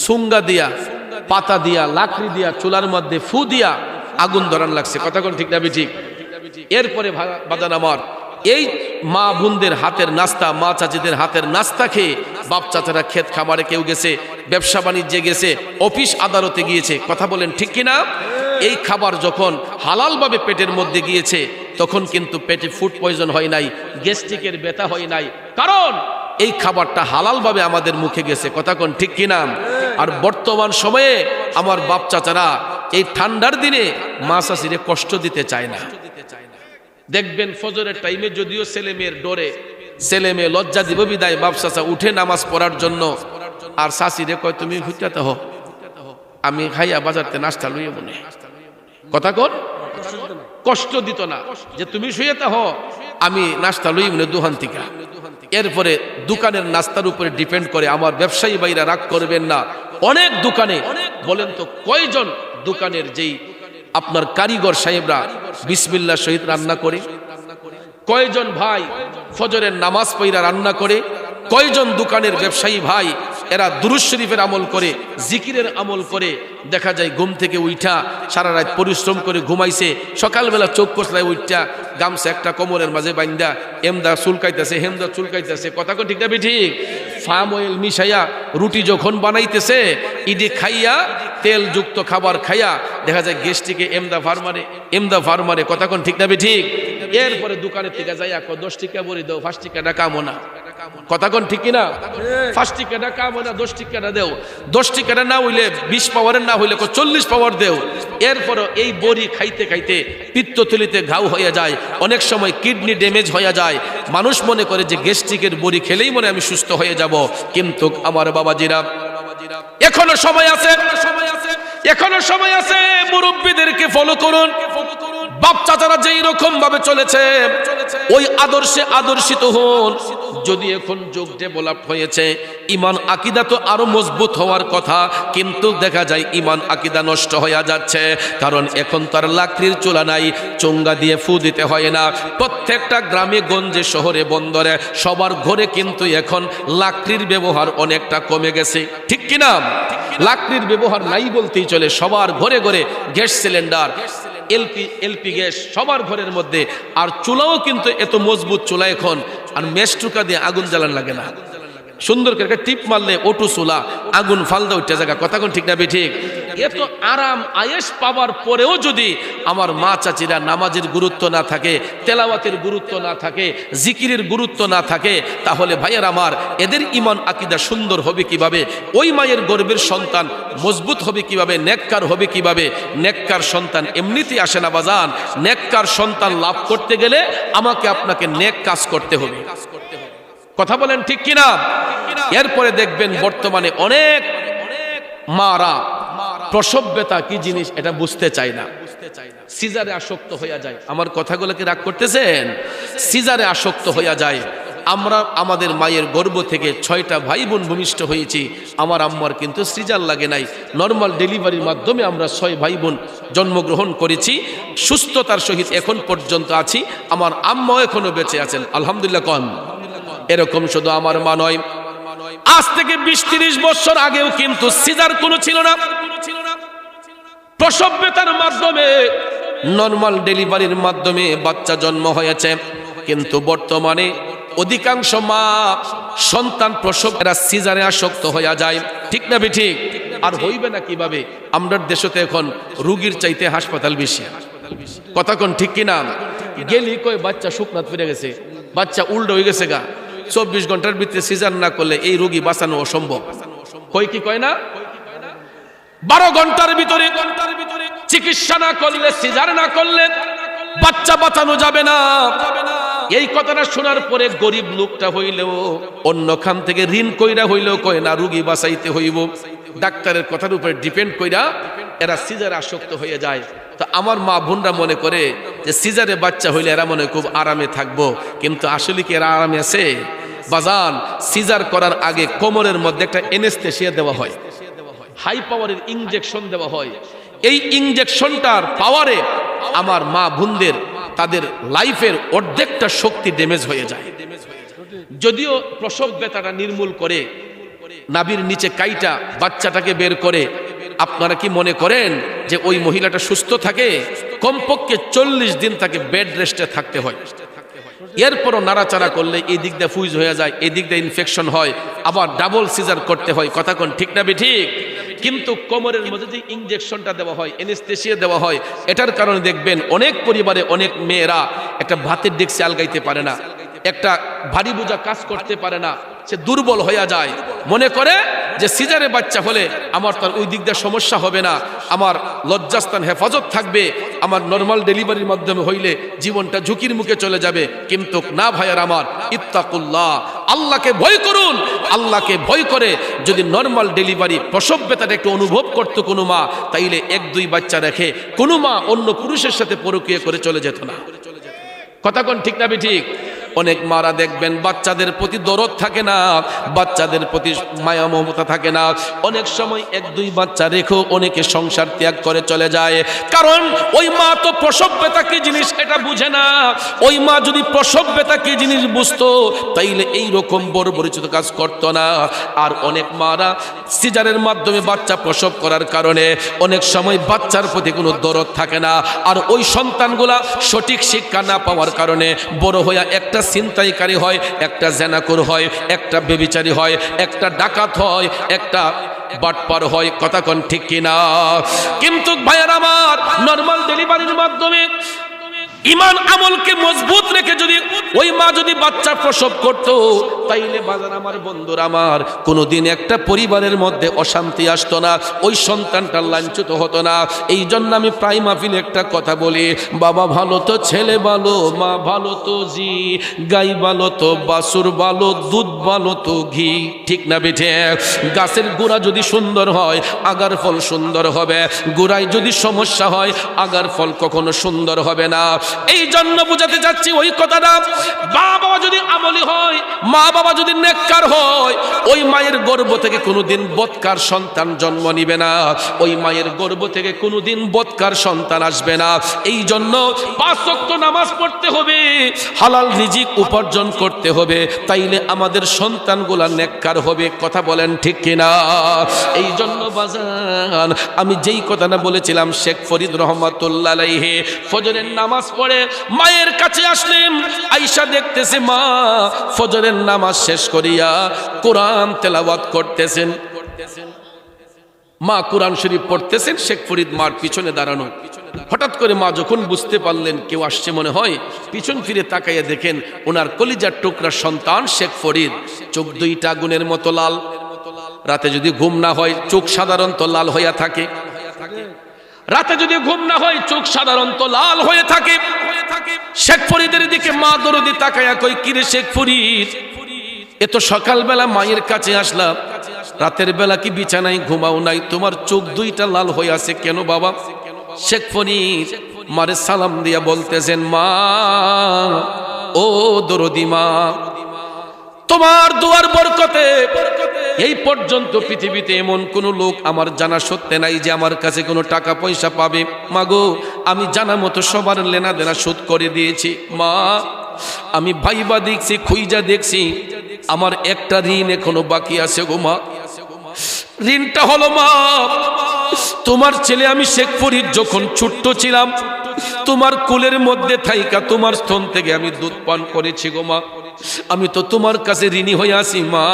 সুঙ্গা দিয়া, পাতা দিয়া, লাকড়ি দিয়া, চুলার মধ্যে ফু দিয়া আগুন ধরান লাগছে। কথা কোন ঠিক না ঠিক? এরপরে বাদান আমার এই মা বোনদের হাতের নাস্তা, মা চাচিদের হাতের নাস্তা খেয়ে বাপ চাচারা ক্ষেত খামারে কেউ গেছে, ব্যবসা বাণিজ্যে গেছে, অফিস আদালতে গিয়েছে। কথা বলেন ঠিক কিনা? এই খাবার যখন হালালভাবে পেটের মধ্যে গিয়েছে তখন কিন্তু পেটে ফুড পয়জন হয় নাই, গ্যাস্ট্রিকের ব্যথা হয় নাই, কারণ এই খাবারটা হালালভাবে আমাদের মুখে গেছে। কথা কোন ঠিক কিনা? আর বর্তমান সময়ে আমার বাপ চাচারা এই ঠান্ডার দিনে মা চাচিরে কষ্ট দিতে চায় না। দেখবেন ফজরের টাইমে যদিও ছেলে মেয়ের ডরে, ছেলে মেয়ে লজ্জা দিব বিদায় বাপ চাচা উঠে নামাজ পড়ার জন্য, আর চাচিরে কয় তুমি হুইটাতে হো, আমি খাইয়া বাজারতে নাস্তা লইয়া মনে। কথা কোন? কষ্ট দিত না যে তুমি শুয়েতে হো, আমি নাস্তা লই মনে দোকান থেকে। এরপরে দোকানের নাস্তার উপরে ডিপেন্ড করে। আমার ব্যবসায়ী ভাইরা রাগ করবেন না, অনেক দোকানে বলেন তো কয়জন দোকানের যেই আপনার কারিগর সাহেবরা বিসমিল্লাহ শহীদ রান্না করে, কয়জন ভাই ফজরের নামাজ পড়া রান্না করে, কয়জন দোকানের ব্যবসায়ী ভাই এরা দুরূদ শরীফের আমল করে, জিকিরের আমল করে। দেখা যায় ঘুম থেকে উঠা সারা রাত পরিশ্রম করে ঘুমাইছে, সকালবেলা চোখ কষলায় উঠা গামছা একটা কোমরের মাঝে বাইন্দা এমদা চুলকাইতেছে, হেমদা চুলকাইতেছে। কথা কো ঠিক না ঠিক? ফার্ম অয়েল মিশাইয়া রুটি যখন বানাইতেছে, ইডি খাইয়া তেল যুক্ত খাবার খাইয়া দেখা যায় গ্যাস্ট্রিকে এমদা ফার্মারে। কথা কোন ঠিক না ঠিক? এরপরে দোকানের থেকে যাইয়া 10 টাকা বড়ি দাও, 5 টাকাটা কামো না। কথা কোন ঠিক কিনা? 5 টাকাটা কামো না, 10 টাকাটা দেও। 10 টাকাটা না হইলে 20 পাওয়ারের না হইলে 40 পাওয়ার দেও। এরপর এই বড়ি খাইতে খাইতে পিত্তথলিতে ঘাও হয়ে যায়, অনেক সময় কিডনি ড্যামেজ হয়ে যায়। মানুষ মনে করে যে গ্যাস্ট্রিকের বড়ি খেলেই মনে আমি সুস্থ হয়ে যাব, কিন্তু আমার বাবাজিরা এখনো সময় আছে, এখনো সময় আছে। মুরব্বীদেরকে ফলো করুন। বাপ চাচারা যেই রকম ভাবে চলেছে ওই আদর্শে আদর্শিত হন। যদি এখন যুগ ডেভেলপ হয়েছে, ঈমান আকীদা তো আরো মজবুত হওয়ার কথা, কিন্তু দেখা যায় ঈমান আকীদা নষ্ট হয়ে যাচ্ছে। কারণ এখন তার লাকড়ির চুলা নাই, চুঙ্গা দিয়ে ফু দিতে হয় না। প্রত্যেকটা গ্রামে গঞ্জে শহরে বন্দরে সবার ঘরে কিন্তু এখন লাকড়ির ব্যবহার অনেকটা কমে গেছে। ঠিক কিনা? লাকড়ির ব্যবহার নাই বলতেই চলে। সবার ঘরে ঘরে গ্যাস সিলিন্ডার, এলপি গ্যাস সবার ঘরের মধ্যে। আর চুলাও কিন্তু এত মজবুত চুলা এখন, আর মেস্টুকা দিয়ে আগুন জ্বালান লাগে না। সুন্দর করে টিপ মারলে ওটু চুলা, আগুন ফালদা উঠে জায়গা। কথা কোন ঠিক না ঠিক? এত আরাম আয়েশ পাওয়ার পরেও যদি আমার মা চাচিরা নামাজের গুরুত্ব না থাকে, তেলাওয়াতের গুরুত্ব না থাকে, জিকিরের গুরুত্ব না থাকে, তাহলে ভাইয়ের আমার এদের ঈমান আকীদা সুন্দর হবে কিভাবে? ওই মায়ের গর্ভের সন্তান মজবুত হবে কিভাবে? নেককার হবে কিভাবে? নেককার সন্তান এমনিতেই আসে না বাজান। নেককার সন্তান লাভ করতে গেলে আমাকে আপনাকে নেক কাজ করতে হবে। কথা বলেন ঠিক কিনা? এরপরে দেখবেন বর্তমানে অনেক মারা প্রসব ব্যথা কি জিনিস এটা বুঝতে চায় না, সিজারে আসক্ত হয়ে যায়। আমার কথাগুলোকে রাগ করতেছেন? সিজারে আসক্ত হয়ে যায়। আমরা আমাদের মায়ের গর্ভ থেকে 6টা ভাই বোন ভূমিষ্ঠ হয়েছি। আমার আম্মার কিন্তু সিজার লাগে নাই, নর্মাল ডেলিভারির মাধ্যমে আমরা 6 ভাই বোন জন্মগ্রহণ করেছি। সুস্থতার সহিত এখন পর্যন্ত আছি। আমার আম্মাও এখনো বেঁচে আছেন, আলহামদুলিল্লাহ। কন এরকম শুধু আমার মা নয়, আজ থেকে 20-30 বছর আগেও কিন্তু সিজার কোনো ছিল না। প্রসব ব্যথার মাধ্যমে, নর্মাল ডেলিভারির মাধ্যমে বাচ্চা জন্ম হয়েছে। কিন্তু বর্তমানে অধিকাংশ মা সন্তান প্রসব এরা সিজারে আসক্ত হয়ে যায়। ঠিক না ঠিক? আর হইবে না কিভাবে? আমরা দেশতে এখন রোগীর চাইতে হাসপাতাল বেশি। কথা কোন ঠিক কিনা? গেলি কয় বাচ্চা শুকনাত পড়ে গেছে, বাচ্চা উল্টো হয়ে গেছে গা, 24 ঘন্টার ভিতরে সিজার না করলে এই রোগী বাঁচানো অসম্ভব। কয় কি কয় না? 12 ঘন্টার ভিতরে চিকিৎসা না করলে, সিজার না করলে বাচ্চা বাঁচানো যাবে না। এই কথাটা শোনার পরে গরিব লোকটা হইলেও অন্য খান থেকে ঋণ কইরা হইলেও কয় না, রুগী বাঁচাইতে হইব। ডাক্তারের কথার উপর ডিপেন্ড কইরা এরা সিজারে আসক্ত হয়ে যায়। তো আমার মা বোনরা মনে করে যে সিজারে বাচ্চা হইলে এরা মনে খুব আরামে থাকবো, কিন্তু আসলে কি এরা আরামে আছে? বাজান, সিজার করার আগে কোমরের মধ্যে একটা এনেস্থেসিয়া দেওয়া হয়, হাই পাওয়ারের ইনজেকশন দেওয়া হয়। এই ইনজেকশনটার পাওয়ারে আমার মা বোনদের তাদের লাইফের অর্ধেকটা শক্তি ড্যামেজ হয়ে যায়। যদিও প্রসব ব্যথাটা নির্মূল করে, নাভির নিচে কাইটা বাচ্চাটাকে বের করে, আপনারা কি মনে করেন যে ওই মহিলাটা সুস্থ থাকে? কমপক্ষে 40 দিন তাকে বেড রেস্টে থাকতে হয়। এরপরও নাড়াচাড়া করলে এই দিক দিয়ে ফুইজ হয়ে যায়, এই দিক দিয়ে ইনফেকশন হয়, আবার ডাবল সিজার করতে হয়। কথা কোন ঠিক না ঠিক? কিন্তু কোমরের মধ্যে যে ইনজেকশনটা দেওয়া হয়, এনেস্থেসিয়া দেওয়া হয়, এটার কারণে দেখবেন অনেক পরিবারে অনেক মেয়েরা একটা ভাতের ডেক্সি আলগাইতে পারে না, একটা ভারী বোঝা কাজ করতে পারে না, সে দুর্বল হয়ে যায়। মনে করে যে সিজারে বাচ্চা হলে আমার তার ওই দিক দিয়ে সমস্যা হবে না, আমার লজ্জাস্থান হেফাজত থাকবে, আমার নর্মাল ডেলিভারির মাধ্যমে হইলে জীবনটা ঝুঁকির মুখে চলে যাবে। কিন্তু না ভাইয়ার আমার, ইত্তাকুল্লাহ, আল্লাহকে ভয় করুন। আল্লাহকে ভয় করে যদি নর্মাল ডেলিভারি প্রসব ব্যথাটা একটু অনুভব করতো কোনো মা, তাইলে 1-2 বাচ্চা রেখে কোনো মা অন্য পুরুষের সাথে পরকীয়া করে চলে যেত না। কথা কোন ঠিক না ঠিক? অনেক মারা দেখবেন বাচ্চাদের প্রতি দরদ থাকে না, বাচ্চাদের প্রতি মায়া মমতা থাকে না। অনেক সময় 1-2 বাচ্চা রেখেও অনেকে সংসার ত্যাগ করে চলে যায়, কারণ ওই মা তো প্রসব ব্যথা কি জিনিস এটা বুঝে না। ওই মা যদি প্রসব ব্যথা কি জিনিস বুঝতো, তাইলে এইরকম বড় পরিচিত কাজ করতো না। আর অনেক মারা সিজারের মাধ্যমে বাচ্চা প্রসব করার কারণে অনেক সময় বাচ্চার প্রতি কোনো দরদ থাকে না, আর ওই সন্তানগুলা সঠিক শিক্ষা না পাওয়ার কারণে বড় হইয়া একটা ছিনতাইকারী হয়, একটা জেনাকুর হয়, একটা বেবিচারী হয়, একটা ডাকাত হয়, একটা বাটপার হয়। কথা কোন ঠিক কিনা? কিন্তু ভাইয়ার আমার, নরমাল ডেলিভারির মাধ্যমে ইমান আমলকে মজবুত রেখে যদি ওই মা যদি বাচ্চা প্রসব করতো, তাইলে বাজার আমার বন্ধুরা আমার, কোনোদিন একটা পরিবারের মধ্যে অশান্তি আসতো না, ওই সন্তানটা লাঞ্ছিত হতো না। এই জন্য আমি প্রায় মাহফিলে একটা কথা বলি, বাবা ভালো তো ছেলে ভালো, মা ভালো তো জি, গাই ভালো তো বাছুর ভালো, দুধ ভালো তো ঘি। ঠিক না বেঠে? গাছের গোড়া যদি সুন্দর হয়, আগার ফল সুন্দর হবে। গোড়ায় যদি সমস্যা হয়, আগার ফল কখনো সুন্দর হবে না। এই জন্য বুঝাতে যাচ্ছি ওই কথাটা, মা বাবা যদি আমলি হয়, মা বাবা যদি নেককার হয়, ওই মায়ের গর্ভ থেকে কোনোদিন বদকার সন্তান জন্ম নিবে না, ওই মায়ের গর্ভ থেকে কোনোদিন বদকার সন্তান আসবে না। এই জন্য 5 ওয়াক্ত নামাজ পড়তে হবে, হালাল রিজিক উপার্জন করতে হবে, তাইলে আমাদের সন্তানগুলা নেককার হবে। কথা বলেন ঠিক কিনা? এই জন্য বাজান, আমি যেই কথাটা বলেছিলাম, শেখ ফরিদ রহমাতুল্লাহ আলাইহি ফজরের নামাজ পড়ে মায়ের কাছে আসলেন, আয়েশা দেখতেছে মা ফজরের নামাজ শেষ করিয়া কোরআন তেলাওয়াত করতেছেন। মা কোরআন শরীফ পড়তেছেন, শেখ ফরিদ মার পিছনে দাঁড়ানো। হঠাৎ করে মা যখন বুঝতে পারলেন কেউ আসছে মনে হয়, পিছন ফিরে তাকাইয়া দেখেন ওনার কলিজার টুকরা সন্তান শেখ ফরিদ, চোখ 2টা আগুনের মতো লাল। রাতে যদি ঘুম না হয়, চোখ সাধারণত লাল হইয়া থাকে। রাতে যদি ঘুম না হয়, চোখ সাধারণত লাল হয়ে থাকে। শেখ ফরিদের দিকে মা দরদি তাকায়া কই, কিরে শেখ ফরিদ, এত সকালবেলা মায়ের কাছে আসলাম, রাতের বেলা কি বিছানায় ঘুমাও নাই? তোমার চোখ 2টা লাল হয়ে আছে কেন বাবা? শেখ ফরিদ মারে সালাম দিয়া বলতেছেন, মা ও দরদি মা, তোমার দুয়ার বরকতে এই পর্যন্ত পৃথিবীতে এমন কোন লোক আমার জানা সত্ত্বে নাই যে আমার কাছে কোনো টাকা পয়সা পাবে। মাগো, আমি জানা মতো সবার লেনা দেনা শোধ করে দিয়েছি। মা, আমি ভাইবা দেখছি, খুইজা দেখছি, আমার একটা ঋণ এখনো বাকি আছে গো মা। ঋণটা হলো মা, তোমার ছেলে আমি শেখ ফরিদ যখন ছোট্ট ছিলাম, তোমার কোলের মধ্যে থাইকা তোমার স্তন থেকে আমি দুধ পান করেছি গো মা। আমি তো তোমার কাছে ঋণী হয়ে আছি মা,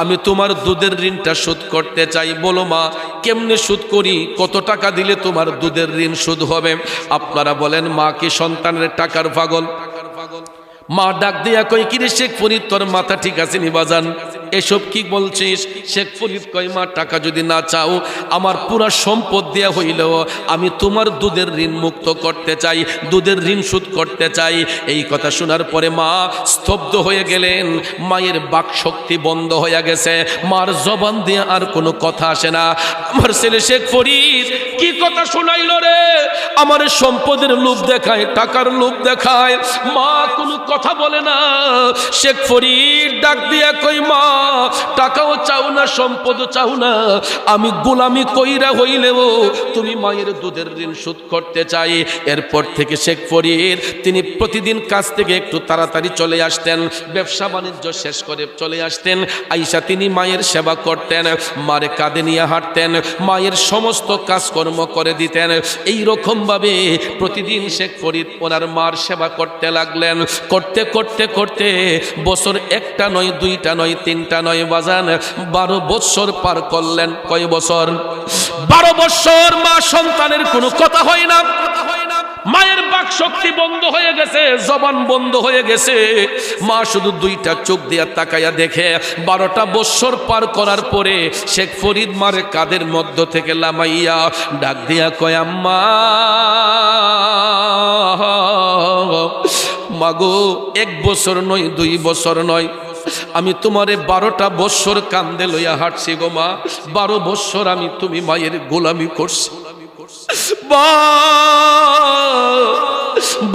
আমি তোমার দুধের ঋণটা শোধ করতে চাই। বলো মা, কেমনে শোধ করি? কত টাকা দিলে তোমার দুধের ঋণ শোধ হবে? আপনারা বলেন, মা কি সন্তানের টাকার পাগল? মা ডাক দিয়া কই, কিরে শেখ ফরিদ, তোর মাথা ঠিক আছে নি বাজান? এসব কি বলছিস? শেখ ফরিদ কয় মা টাকা যদি না চাও আমার পুরা সম্পদ দেয়া হইলেও আমি তোমার দুধের ঋণ মুক্ত করতে চাই, দুধের ঋণ শোধ করতে চাই। এই কথা শোনার পরে মা স্তব্ধ হয়ে গেলেন। মায়ের বাক শক্তি বন্ধ হয়ে গেছে, মার জবান দিয়ে আর কোনো কথা আসে না। আমার ছেলে শেখ ফরিদ কি কথা শোনাইল রে? আমার সম্পদের লোভ দেখায়, টাকার লোভ দেখায়, মা কোনো কথা বলে না। শেখ ফরিদ ডাক দিয়া কই মা টাকাও চাও না, সম্পদও চাও না, আমি গোলামি কইরা হইলেও তুমি মায়ের দুধের ঋণ শোধ করতে চাই। এরপর থেকে শেখ ফরিদ তিনি প্রতিদিন কাজ থেকে একটু তাড়াতাড়ি চলে আসতেন, ব্যবসা বাণিজ্য শেষ করে চলে আসতেন। আইসা তিনি মায়ের সেবা করতেন, মারে কাঁধে নিয়ে হাঁটতেন, মায়ের সমস্ত কাজকর্ম করে দিতেন। এই রকম ভাবে প্রতিদিন শেখ ফরিদ ওনার মার সেবা করতে লাগলেন। করতে করতে করতে বছর একটা নয়, দুইটা নয়, তিনটা নয়, বাজান 12 বছর পার করলেন। কয় বছর? 12 বছর মা সন্তানের কোনো কথা হয় না। মায়ের বাক শক্তি বন্ধ হয়ে গেছে, জবান বন্ধ হয়ে গেছে। মা শুধু দুইটা চোখ দিয়া তাকাইয়া দেখে। 12টা বছর পার করার পরে শেখ ফরিদ মারে কাদের মধ্য থেকে লামাইয়া ডাক দিয়া কয় আম্মা, মাগো 1 বছর নয়, 2 বছর নয়, আমি তোমারে 12টা বছর কান্দে লইয়া হাঁটছি গো মা। 12 বছর আমি তুমি মায়ের গোলামি করছি।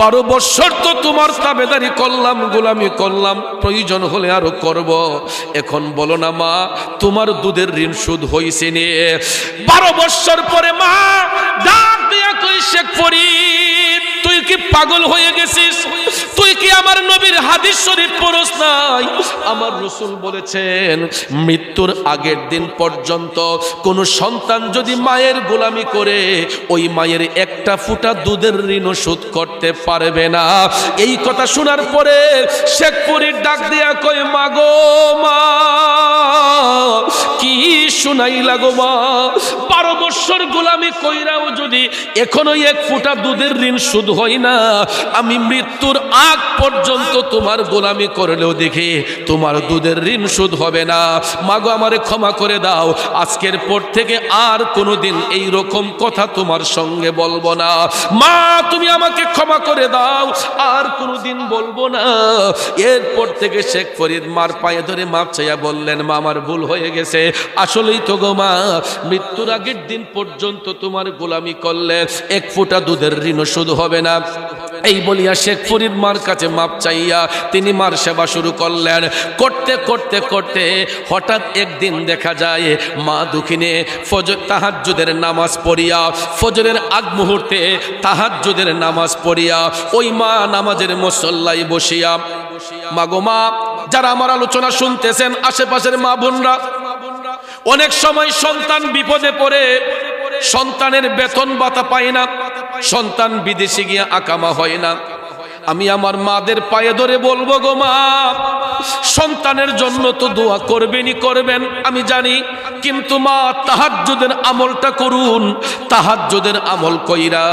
12 বছর তো তোমার তাবেদারি করলাম, গোলামি করলাম, প্রয়োজন হলে আরো করব। এখন বলো না মা তোমার দুধের ঋণ শোধ হইছে নি? 12 বছর পরে মা ডাক দিয়া কই শেখ ফরিদ তুই কি পাগল হয়ে গেছিস? তুই কি আমার নবীর হাদিস শরীফ পড়ছ নাই? আমার রাসূল বলেছেন মৃত্যুর আগের দিন পর্যন্ত কোন সন্তান যদি মায়ের গোলামি করে ওই মায়ের একটা ফোঁটা দুধের ঋণ শোধ করতে পারবে না। এই কথা শোনার পরে শেখ ফরিদ ডাক দিয়া কই মাগো মা কি শুনাইলা গো মা? 12 বছর গোলামি কইরাও যদি এখনো 1 ফোঁটা দুধের ঋণ শোধ হয় না, আমি মৃত্যুর আগ পর্যন্ত তোমার গোলামি করলেও দেখি তোমার দুধের ঋণ শোধ হবে না। মাগো আমারে ক্ষমা করে দাও, আজকের পর থেকে আর কোনোদিন এই রকম কথা তোমার সঙ্গে বলবো না। মা তুমি আমাকে ক্ষমা করে দাও, আর কোনোদিন বলবো না। এরপর থেকে শেখ ফরিদ মার পায়ে ধরে মাপ চাইয়া বললেন মা আমার ভুল হয়ে গেছে, আসলেই তো গো মা মৃত্যুর আগের দিন পর্যন্ত তোমার গোলামি করলে 1 ফোঁটা দুধের ঋণ শোধ হবে না। এই বলিয়া শেখ ফরিদ মার কাছে মাপ চাইয়া তিনি মার সেবা শুরু করলেন। করতে করতে করতে হঠাৎ একদিন দেখা যায় মা দুঃখিনে ফজর তাহাজ্জুদের নামাজ পড়িয়া, ফজরের আগ মুহূর্তে তাহাজ্জুদের নামাজ পড়িয়া ওই মা নামাজের মুসল্লায় বসিয়া, মাগো মা যারা আমার আলোচনা শুনতেছেন আশেপাশের মা বোনরা, অনেক সময় সন্তান বিপদে পড়ে, সন্তানের বেতন ভাতা পায় না, সন্তান বিদেশে গিয়ে আকামা হয় না। আমি আমার মাদের পায়ে ধরে বলবো গো মা সন্তানের জন্য তো দোয়া করবেনই করবেন আমি জানি, কিন্তু মা তাহাজ্জুদের আমলটা করুন। তাহাজ্জুদের আমল কইরা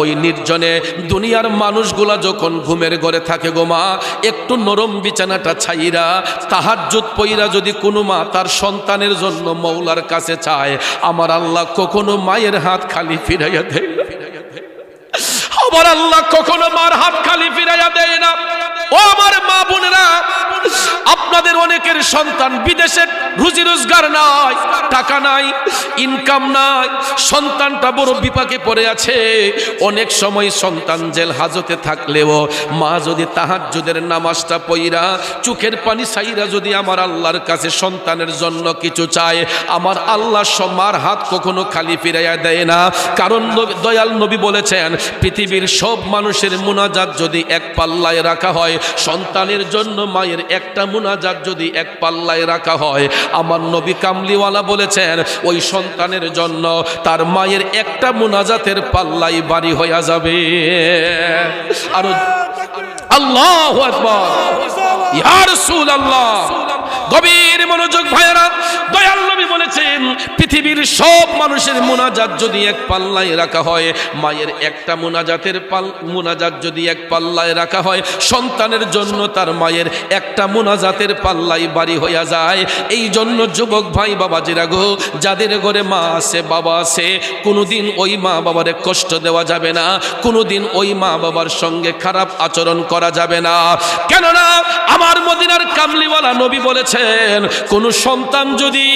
ওই নির্জনে দুনিয়ার মানুষগুলা যখন ঘুমের ঘরে থাকে গো মা, একটু নরম বিছানাটা ছাইরা তাহাজ্জুদ পইরা যদি কোনো মা তার সন্তানের জন্য মওলার কাছে চায়, আমার আল্লাহ কখনো মায়ের হাত খালি ফিরাইয়া দেয় না। আমার আল্লাহ কখনো মার হাত খালি ফিরাইয়া দেয় না। ও আমার মা বোনেরা, আপনাদের অনেকের সন্তান বিদেশে, রুজি রোজগার নাই, টাকা নাই, ইনকাম নাই, সন্তানটা বড় বিপাকে পড়ে আছে। অনেক সময় সন্তান জেল হাজতে থাকলেও মা যদি তাহাজ্জুদের নামাজটা পড়া চোখের পানি ছাইরা যদি আমার আল্লাহর কাছে সন্তানের জন্য কিছু চায়, আমার আল্লাহ মার হাত কখনো খালি ফিরাইয়া দেয় না। কারণ দয়াল নবী বলেছেন পৃথিবীর সব মানুষের মুনাজাত যদি এক পাল্লায় রাখা হয়, সন্তানের জন্য মায়ের একটা মুনাজাত যদি এক পাল্লায় রাখা হয়, আমার নবী কামলিওয়ালা বলেছেন ওই সন্তানের জন্য তার মায়ের একটা মুনাজাতের পাল্লাই বাড়ি হয়ে যাবে। আর আল্লাহু আকবার, ইয়া রাসূলুল্লাহ, গভীর মনোযোগ ভাইয়েরা, দয়াল নবী বলেছেন পৃথিবীর সব মানুষের মুনাজাত যদি এক পাল্লায় রাখা হয়, মায়ের একটা মুনাজাত যদি এক পাল্লায় রাখা হয়, সন্তানের জন্য তার মায়ের একটা মুনাজাতের পাল্লাই বাড়ি হইয়া যায়। এই জন্য যুবক ভাই বাবাজিরা গো, যাদের ঘরে মা আছে বাবা আছে, কোনোদিন ওই মা বাবারে কষ্ট দেওয়া যাবে না, কোনোদিন ওই মা বাবার সঙ্গে খারাপ আচরণ করা যাবে না। কেননা আমার মদিনার কামলিওয়ালা নবী বলেছেন, কোন সন্তান যদি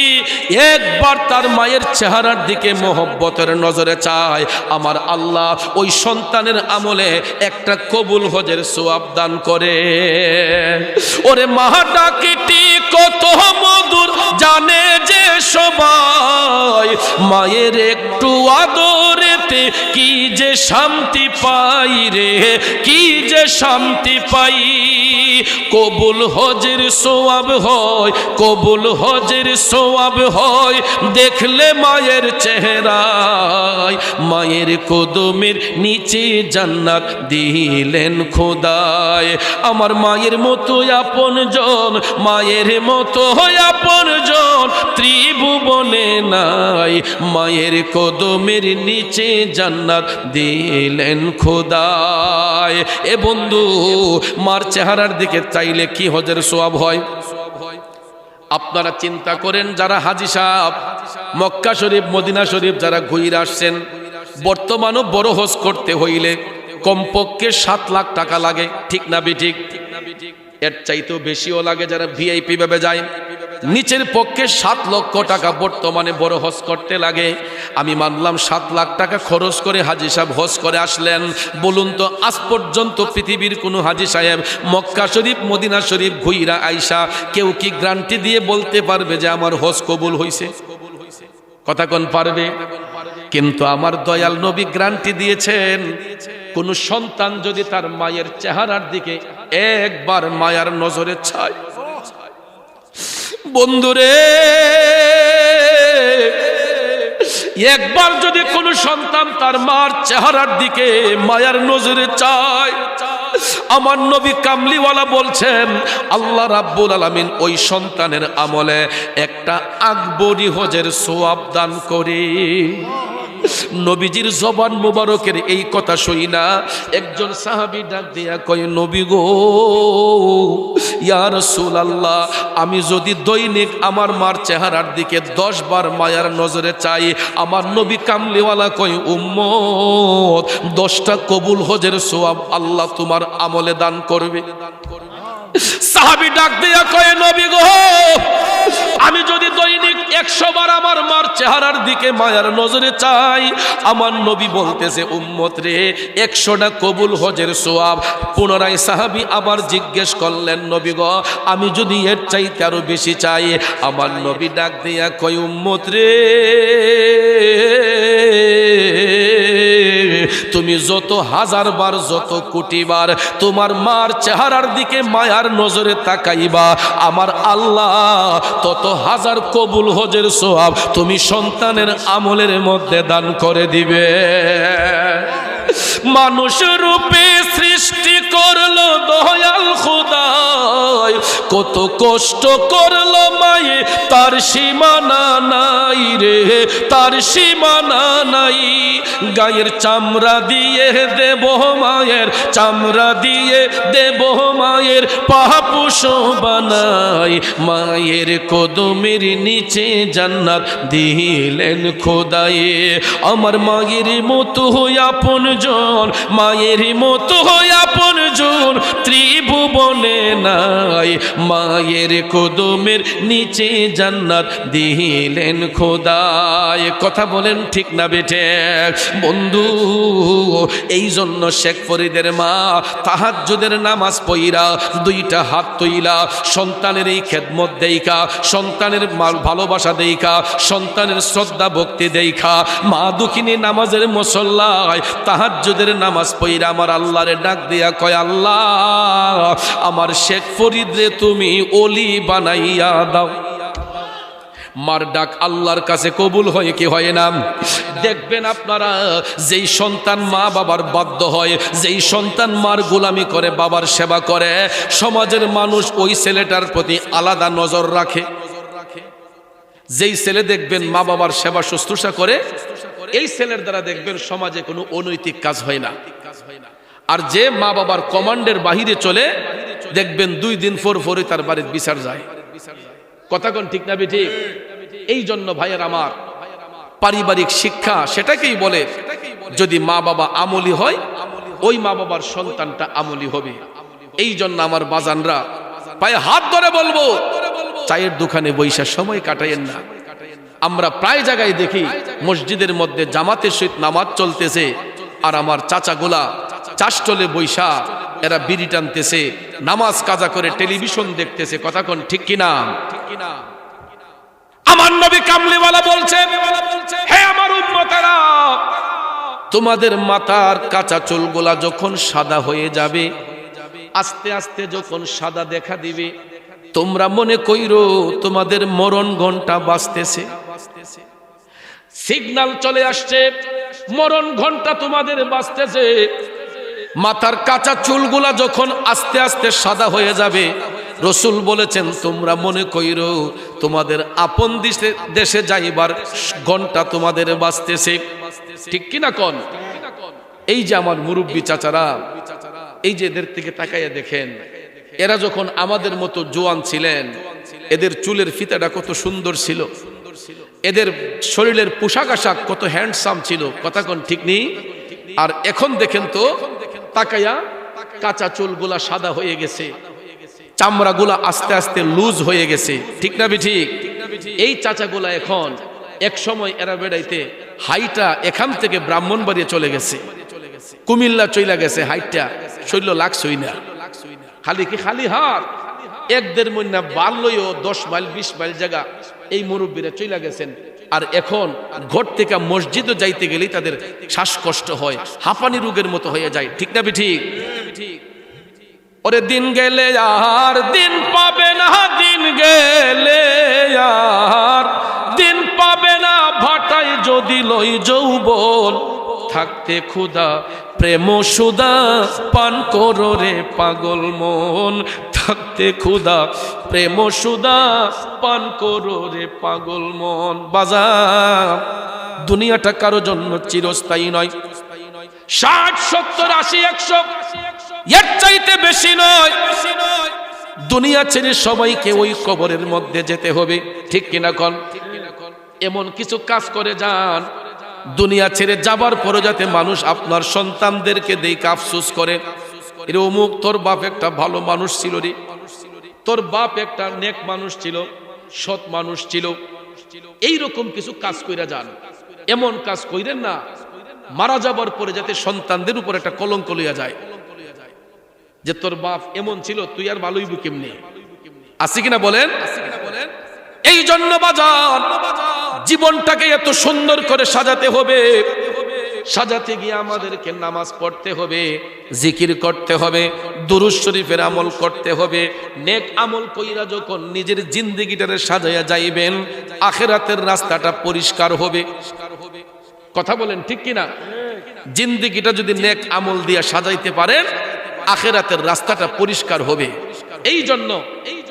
একবার তার মায়ের চেহারার দিকে মোহব্বতের নজরে চায়, আমার আল্লাহ ওই সন্তানের আমলে একটা কবুল হজের সওয়াব দান করে। ওরে মা ডাকিটি কত মধুর জানে যে সবাই, মায়ের একটু আদরেতে কি যে শান্তি পাই রে, কি যে শান্তি পাই। কবুল হজের সওয়াব হয়, কবুল হজের সওয়াব হয় দেখলে মায়ের চেহারায়, মায়ের কদমের নিচে জান্নাত দিলেন খোদায়। আমার মায়ের মতো আপনজন, মায়ের মতো আপনজন ত্রিভুবনে নাই, মায়ের কদমের নিচে জান্নাত দিলেন খোদায়। এ বন্ধু, মার চেহারার দিকে চাইলে কি হজের সওয়াব হয়? আপনারা চিন্তা করেন, যারা হাজী সাহেব মক্কা শরীফ মদিনা শরীফ যারা ঘুরে আসছেন, বর্তমানও বড় হজ করতে হইলে কমপক্ষে 7 লাখ টাকা লাগে, ঠিক না বেঠিক? এর চাইতেও বেশিও লাগে যারা ভিআইপি ভাবে যায়। নিচের পক্ষে 7 লক্ষ টাকা বর্তমানে বড় হজ করতে লাগে। আমি মানলাম 7 লাখ টাকা খরচ করে হাজী সাহেব হজ করে আসলেন। বলুন তো, আজ পর্যন্ত পৃথিবীর কোনো হাজী সাহেব মক্কা শরীফ মদিনা শরীফ ঘুইরা আইসা কেউ কি গ্যারান্টি দিয়ে বলতে পারবে যে আমার হজ কবুল হইছে? কথা কোন পারবে? কিন্তু আমার দয়াল নবী গ্যারান্টি দিয়েছেন, কোন সন্তান যদি তার মায়ের চেহারার দিকে একবার মায়ার নজরে চায়, বন্ধুরে একবার যদি কোন সন্তান তার মার চেহারার দিকে মায়ার নজরে চায়, আমার নবী কামলিওয়ালা বলছেন আল্লাহ রাব্বুল আলামিন ওই সন্তানের আমলে একটা আকবরী হজের সওয়াব দান করে। নবীজির জবান মুবারকের এই কথা শুই না একজন সাহাবী ডাক দিয়া কয়, নবী গো, ইয়া রাসূলুল্লাহ, আমি যদি দৈনিক আমার মার চেহারার দিকে 10 বার মায়ার নজরে চাই, আমার নবী কামলিওয়ালা কয়, উম্মত 10টা কবুল হজের সওয়াব আল্লাহ তোমার আমলে দান করবে। সাহাবী ডাক দিয়া কয়, নবী গো, আমি যদি দৈনিক 100 বার আমার মার চেহারার দিকে মায়ার নজরে চাই, আমার নবী বলতেছে, উম্মত রে, 100টা কবুল হজের সওয়াব। পুনরায় সাহাবী আবার জিজ্ঞেস করলেন, নবী গো, আমি যদি এর চাইতে আরো বেশি চাই, আমার নবী ডাক দিয়া কয়, উম্মত রে, তুমি যত 1000 বার যত কোটি বার তোমার মার চেহারার দিকে মায়ার নজরে তাকাইবা, আমার আল্লাহ তত 1000 কবুল হজের সওয়াব তুমি সন্তানের আমলের মধ্যে দান করে দিবে। মানুষ রূপে সৃষ্টি করলো দয়াল খোদাই, কত কষ্ট করলো মায়ে, তার সীমানা নাই রে, তার সীমানা নাই। গায়ের চামড়া দিয়ে দেব মায়ের, চামড়া দিয়ে দেব মায়ের পাপুষ বানাই, মায়ের কদমের নিচে জান্নাত দিলেন খোদায়ে। আমার মায়ের মতো আপনজন, মায়ের মতো আপনজন ত্রিভুবনে নাই, মায়ের কদমের নিচে জান্নাত দিলেন খোদায়। কথা বলেন ঠিক না বেঠে? বন্ধু, এই জন্য শেখ ফরিদের মা তাহাজ্জুদের নামাজ পইরা 2টা হাত তুইলা সন্তানের এই খেদমত দেইখা, সন্তানের ভালোবাসা দেইখা, সন্তানের শ্রদ্ধা ভক্তি দেইখা মা দুঃখিনী নামাজের মুসল্লায় তাহাজ্জুদের নামাজ পইরা আমার আল্লাহরে ডাক দিয়া কয়, আল্লাহ, আমার শেখ ফরিদ রে তুমি ওলি বানাইয়া দাও। মার ডাক আল্লাহর কাছে কবুল হয় কি হয় না? দেখবেন আপনারা, যেই সন্তান মা বাবার বাধ্য হয়, যেই সন্তান মার গোলামি করে, বাবার সেবা করে, সমাজের মানুষ ওই ছেলেটার প্রতি আলাদা নজর রাখে। যেই ছেলে দেখবেন মা বাবার সেবা শুশ্রূষা করে, এই ছেলের দ্বারা দেখবেন সমাজে কোনো অনৈতিক কাজ হয় না। আর যে মা বাবার কমান্ডের বাহিরে চলে, দেখবেন 2 দিন পরে তার বাড়ির বিচার যায়। কথা কোন ঠিক না ঠিক? এই জন্য ভাইয়ের আমার, পারিবারিক শিক্ষা সেটাকেই বলে, যদি মা বাবা আমলি হয়, ওই মা বাবার সন্তানটা আমলি হবে। এই জন্য আমার বাজানরা, পায়ে হাত ধরে বলবো, চায়ের দোকানে বৈশা সময় কাটাইয়েন না। আমরা প্রায় জায়গায় দেখি মসজিদের মধ্যে জামাতের সহিত নামাজ চলতেছে, আর আমার চাচাগুলা চাষটলে বৈশা এরা বিড়ি টানতেছে, নামাজ কাজা করে টেলিভিশন দেখতেছে। কথা কোন ঠিক কিনা? আমার নবী কামলিওয়ালা বলছেন, হে আমার উম্মতেরা, তোমাদের মাথার কাঁচা চুলগুলা যখন সাদা হয়ে যাবে, আস্তে আস্তে যখন সাদা দেখা দিবে, তোমরা মনে কইরো তোমাদের মরণ ঘন্টা বাজতেছে, সিগন্যাল চলে আসছে, মরণ ঘন্টা তোমাদের বাজতেছে। মাথার কাঁচা চুলগুলা যখন আস্তে আস্তে সাদা হয়ে যাবে, রসুল বলেছেন তোমরা মনে কইরো তোমাদের আপন দেশে যাইবার ঘন্টা তোমাদের বাজতেছে। ঠিক কিনা কোন? এই যে আমার মুরব্বী চাচারা, এই যে এদের থেকে তাকাইয়া দেখেন, এরা যখন আমাদের মতো জোয়ান ছিলেন, এদের চুলের ফিতাটা কত সুন্দর ছিল, এদের শরীরের পোশাক আশাক কত হ্যান্ডসাম ছিল। কথা কোন ঠিক নেই? আর এখন দেখেন তো, তাকাইয়া কাঁচা চুলগুলা সাদা হয়ে গেছে, চামড়াগুলা আস্তে আস্তে লুজ হয়ে গেছে। ঠিক না ঠিক? এই চাচাগুলা এখন, এক সময় এরা বেড়াইতে হাইটা এখান থেকে ব্রাহ্মণবাড়িয়া চলে গেছে, কুমিল্লা চলে গেছে, হাইটটা শৈল লাগছই না, খালি কি খালি হাত, 1-1.5 মহিনা বাড়লইও 10 মাইল 20 মাইল জায়গা এই মুরব্বীরা চলে গেছেন। আর এখন ঘর থেকে মসজিদে যাইতে গেলেই তাদের শ্বাসকষ্ট হয়, হাঁপানি রোগের মতো হয়ে যায়। ঠিক না ঠিক? ওরে দিন গেলে আর দিন পাবে না, দিন গেলে আর দিন পাবে না, ভাটায় যদি লই যৌবন, থাকতে ক্ষুধা প্রেম সুদা পান করো রে পাগল মন, থাকতে ক্ষুধা প্রেম সুদা পান করো রে পাগল মন। বাজার, দুনিয়াটা কারো জন্য চিরস্থায়ী নয়। 60, 70, 80, 100 এর চাইতে বেশি নয়। দুনিয়া ছেড়ে সবাইকে ওই কবরের মধ্যে যেতে হবে। ঠিক কিনা কোন? এমন কিছু কাজ করে যান, দুনিয়া ছেড়ে যাবার পরে যাতে মানুষ আপনার সন্তানদেরকে দেখে আফসোস করে, এর অমুক তোর বাপ একটা ভালো মানুষ ছিল রে, তোর বাপ একটা নেক মানুষ ছিল, সৎ মানুষ ছিল। এইরকম কিছু কাজ কইরা যান। এমন কাজ কইরেন না মারা যাবার পরে যাতে সন্তানদের উপর একটা কলঙ্ক লইয়া যায়, যে তোর বাপ এমন ছিল, তুই আর ভালোই বু কেমনি। আছে কিনা বলেন? এই জন্য বাজান, জীবনটাকে এত সুন্দর করে সাজাতে হবে। সাজাতে গিয়ে আমাদেরকে নামাজ পড়তে হবে, জিকির করতে হবে, দুরূদ শরীফের আমল করতে হবে। নেক আমল কইরা যখন নিজের জিন্দেগিটারে সাজাইয়া যাইবেন, আখিরাতের রাস্তাটা পরিষ্কার হবে। কথা বলেন ঠিক কিনা? জিন্দেগিটা যদি নেক আমল দিয়া সাজাইতে পারেন, আখিরাতের রাস্তাটা পরিষ্কার হবে। এই জন্য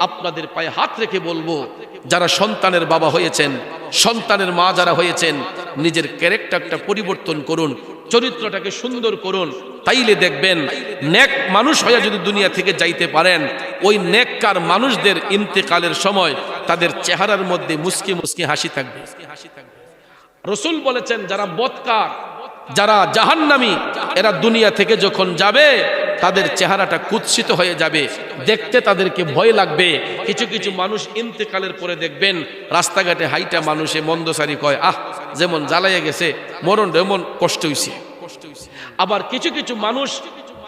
আপনাদের পায়ে হাত রেখে বলবো, যারা সন্তানের বাবা হয়েছেন, সন্তানের মা যারা হয়েছেন, নিজের ক্যারেক্টারটা পরিবর্তন করুন, চরিত্রটাকে সুন্দর করুন। তাইলে দেখবেন নেক মানুষ হয়ে যদি দুনিয়া থেকে যাইতে পারেন, ওই নেককার মানুষদের ইন্তেকালের সময় তাদের চেহারার মধ্যে মুস্কি মুস্কি হাসি থাকবে। রাসূল বলেছেন, যারা বদকার, যারা জাহান্নামী, এরা দুনিয়া থেকে যখন যাবে তাদের চেহারাটা কুৎসিত হয়ে যাবে, দেখতে তাদেরকে ভয় লাগবে। কিছু কিছু মানুষ ইন্তেকালের পরে দেখবেন রাস্তাঘাটে হাইটা মানুষে মন্দসারি কয়, আহ যেমন জ্বালাইয়া গেছে, মরণ এমন কষ্ট হইছে। আবার কিছু কিছু মানুষ,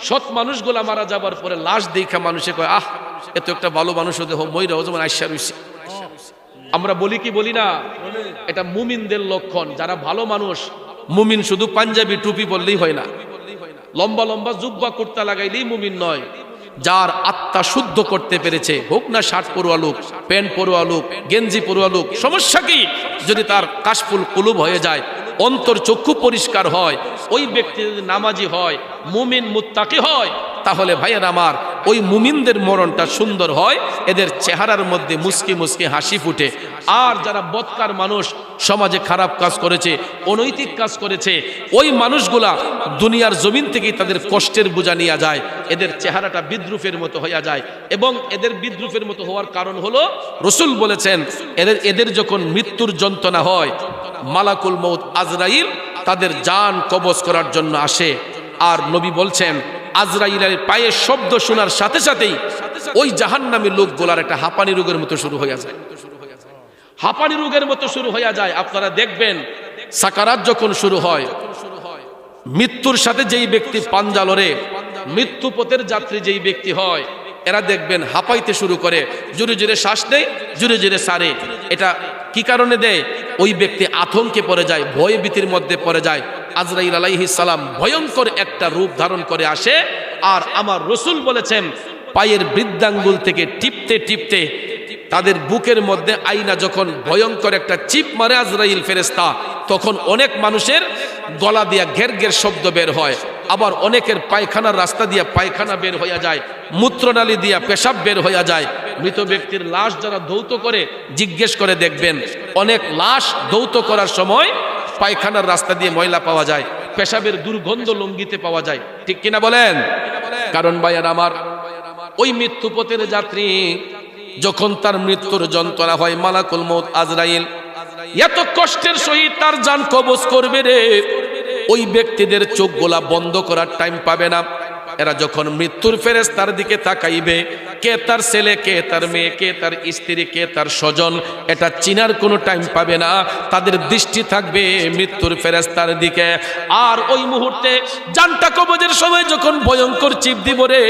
সৎ মানুষগুলা মারা যাবার পরে লাশ দেখা মানুষে কয়, আহ এত একটা ভালো মানুষ হতে মইরাও যেমন আইসা রইছে। আমরা বলি কি বলি না? এটা মুমিনদের লক্ষণ, যারা ভালো মানুষ। মুমিন শুধু পাঞ্জাবি টুপি বললেই হয় না, লম্বা লম্বা জুব্বা কুর্তা লাগাইলেই মুমিন নয়। যার আত্মা শুদ্ধ করতে পেরেছে, হোক না শার্ট পরুয়া লোক, প্যান্ট পরুয়া লোক, গেঞ্জি পরুয়া লোক, সমস্যা কি? যদি তার কাশফুল কুলুব হয়ে যায়, অন্তর চক্ষু পরিষ্কার হয়, ওই ব্যক্তি যদি নামাজি হয়, মুমিন মুত্তাকি হয়, তাহলে ভাইয়ের আমার ওই মুমিনদের মরণটা সুন্দর হয়, এদের চেহারার মধ্যে মুস্কি মুস্কি হাসি ফুটে। আর যারা বদকার মানুষ, সমাজে খারাপ কাজ করেছে, অনৈতিক কাজ করেছে, ওই মানুষগুলা দুনিয়ার জমিন থেকেই তাদের কষ্টের বোঝা নিয়ে যায়, এদের চেহারাটা বিদ্রুপের মতো হয়ে যায়। এবং এদের বিদ্রুপের মতো হওয়ার কারণ হলো, রসুল বলেছেন এদের যখন মৃত্যুর যন্ত্রণা হয়, মালাকুল মউত আজরাইল তাদের জান কবজ করার জন্য আসে। আর নবী বলছেন আজরাইলের পায়ের শব্দ শোনার সাথে সাথেই ওই জাহান্নামী লোকগুলার একটা হাঁপানি রোগের মতো শুরু হয়ে যায়, হাঁপানি রোগের মতো শুরু হয়ে যায়। আপনারা দেখবেন সাকারাত যখন শুরু হয়, মৃত্যুর সাথে যেই ব্যক্তি পাঞ্জা লড়ে, মৃত্যু পথের যাত্রী যেই ব্যক্তি হয়, এরা দেখবেন হাঁপাইতে শুরু করে, জোরে জোরে শ্বাস নেয়, জোরে জোরে সারে। এটা কি কারণে দেয়? ওই ব্যক্তি আতঙ্কে পড়ে যায়, ভয় ভীতির মধ্যে পড়ে যায়। আজরাইল আলাইহিস সালাম ভয়ঙ্কর একটা রূপ ধারণ করে আসে। আর আমার রসুল বলেছেন পায়ের বৃদ্ধাঙ্গুল থেকে টিপতে টিপতে তাদের বুকের মধ্যে আইনা যখন ভয়ঙ্কর একটা চিপ মারে আজরাইল ফেরেশতা, তখন অনেক মানুষের গলা দিয়া ঘের ঘের শব্দ বের হয়, আবার অনেকের পায়খানার রাস্তা দিয়া পায়খানা বের হইয়া যায়, মূত্রনালী দিয়া পেশাব বের হইয়া যায়। মৃত ব্যক্তির লাশ যারা ধৌত করে জিজ্ঞেস করে দেখবেন, অনেক লাশ ধৌত করার সময় পায়খানার রাস্তা দিয়ে ময়লা পাওয়া যায়, পেশাবের দুর্গন্ধ লঙ্গিতে পাওয়া যায়, ঠিক কিনা বলেন? কারণ ভাইয়ার আমার, ওই মৃত্যুপথের যাত্রী যখন তার মৃত্যুর যন্ত্রণা হয়, মালাকুল মউত আজরাইল এত কষ্টের সহিত তার জান কবজ করবে রে, ওই ব্যক্তিদের চোখগুলা বন্ধ করার টাইম পাবে না। এরা যখন মৃত্যুর ফেরেশতার দিকে তাকাইবে, কে তার ছেলে, কে তার মেয়ে, কে তার স্ত্রী, কে তার স্বজন, এটা চিনার কোনো টাইম পাবে না। তাদের দৃষ্টি থাকবে মৃত্যুর ফেরেশতার দিকে। আর ওই মুহূর্তে জানটা কবজের সময় যখন ভয়ঙ্কর চিপ দিব রে,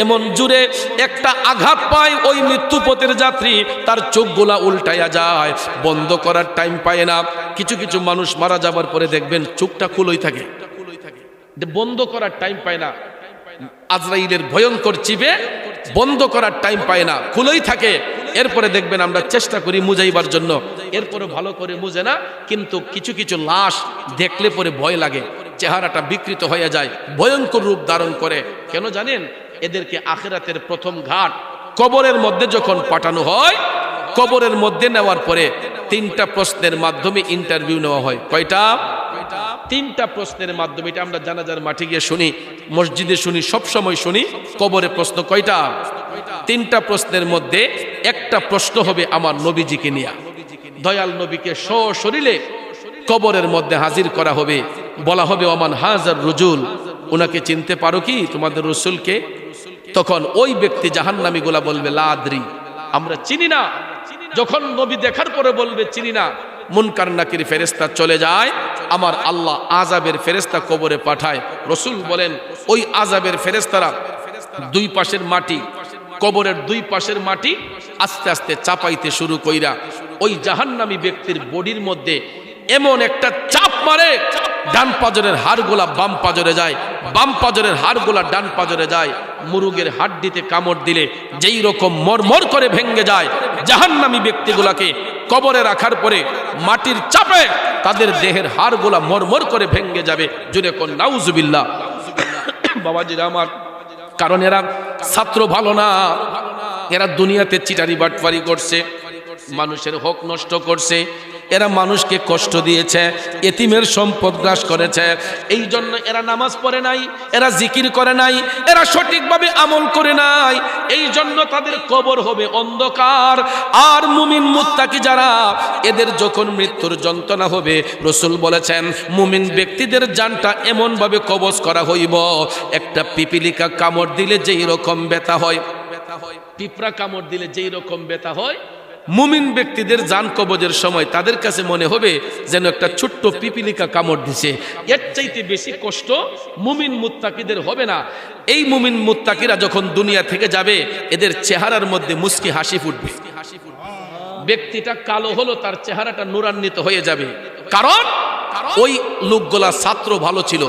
এমন জুড়ে একটা আঘাত পায় ওই মৃত্যুপথের যাত্রী, তার চোখগুলা উল্টাইয়া যায়, বন্ধ করার টাইম পায় না। কিছু কিছু মানুষ মারা যাবার পরে দেখবেন চোখটা খুলই থাকে, বন্ধ করার টাইম পায় না। আজরাইলের ভয়ঙ্কর চিপে বন্ধ করার টাইম পায় না, খুলেই থাকে। এরপরে দেখবেন আমরা চেষ্টা করি মুজাইবার জন্য, এরপরে ভালো করে মুজে না। কিন্তু কিছু কিছু লাশ দেখলে পরে ভয় লাগে, চেহারাটা বিকৃত হয়ে যায়, ভয়ঙ্কর রূপ ধারণ করে। কেন জানেন? এদেরকে আখিরাতের প্রথম ঘাট কবরের মধ্যে যখন পাঠানো হয়, কবরের মধ্যে নেওয়ার পরে 3টা প্রশ্নের মাধ্যমে ইন্টারভিউ নেওয়া হয়। কয়টা? 3টা প্রশ্নের মাধ্যমে। এটা আমরা জানাজার মাঠে গিয়ে শুনি, মসজিদে শুনি, সব সময় শুনি। কবরে প্রশ্ন কয়টা? 3টা প্রশ্নের মধ্যে একটা প্রশ্ন হবে আমার নবীজিকে নিয়ে। দয়াল নবীকে সশরীরে কবরের মধ্যে হাজির করা হবে, বলা হবে ওমান হাজার রুজুল, ওনাকে চিনতে পারো কি তোমাদের রসুলকে? তখন ওই ব্যক্তি জাহান্নামীগুলা বলবে লা আদরি, আমরা চিনি না। যখন নবী দেখার পরে বলবে চিনি না, মুনকার নাকির ফেরেশতা চলে যায়, আমার আল্লাহ আযাবের ফেরেশতা কবরে পাঠায়। রসুল বলেন ওই আযাবের ফেরেশতারা দুই পাশের মাটি, কবরের দুই পাশের মাটি আস্তে আস্তে চাপাইতে শুরু কইরা ওই জাহান্নামী ব্যক্তির বডির মধ্যে এমন একটা চাপ মারে, ডান পাজরের হাড়গুলা বাম পাজরে যায়, বাম পাজরের হাড়গুলা ডান পাজরে যায়। মুরুগের হাড্ডিতে কামড় দিলে যেই রকম মরমর করে ভেঙে যায়, জাহান্নামী ব্যক্তিগুলাকে কবরে রাখার পরে মাটির চাপে তাদের দেহের হাড়গুলা মরমর করে ভেঙে যাবে। জুড়ে কোন নাউজুবিল্লাহ। বাবাজিরা আমার, কারণ এরা ছাত্র ভালো না, এরা দুনিয়াতে চিটারি বাটপারি করছে, মানুষের হক নষ্ট করছে, এরা মানুষকে কষ্ট দিয়েছে, এতিমের সম্পদ গ্রাস করেছে। এই জন্য এরা নামাজ পড়ে নাই, এরা জিকির করে নাই, এরা সঠিকভাবে আমল করে নাই। এই জন্য তাদের কবর হবে অন্ধকার। আর মুমিন মুত্তাকি যারা, এদের যখন মৃত্যুর যন্ত্রণা হবে, রসুল বলেছেন মুমিন ব্যক্তিদের জানটা এমন ভাবে কবজ করা হইব, একটা পিপিলিকা কামড় দিলে যেই রকম ব্যথা হয়, পিঁপড়া কামড় দিলে যেই রকম ব্যথা হয়, মুমিন ব্যক্তিদের জান কবজের সময় তাদের কাছে মনে হবে যেন একটা ছোট্ট পিপিলিকা কামড় দিছে। এর চাইতে বেশি কষ্ট মুমিন মুত্তাকিদের হবে না। এই মুমিন মুত্তাকিরা যখন দুনিয়া থেকে যাবে, এদের চেহারার মধ্যে মুস্কি হাসি ফুটবে। ব্যক্তিটা কালো হলো, তার চেহারাটা নূরান্বিত হয়ে যাবে। কারণ ওই লোকগুলা ছাত্র ভালো ছিল,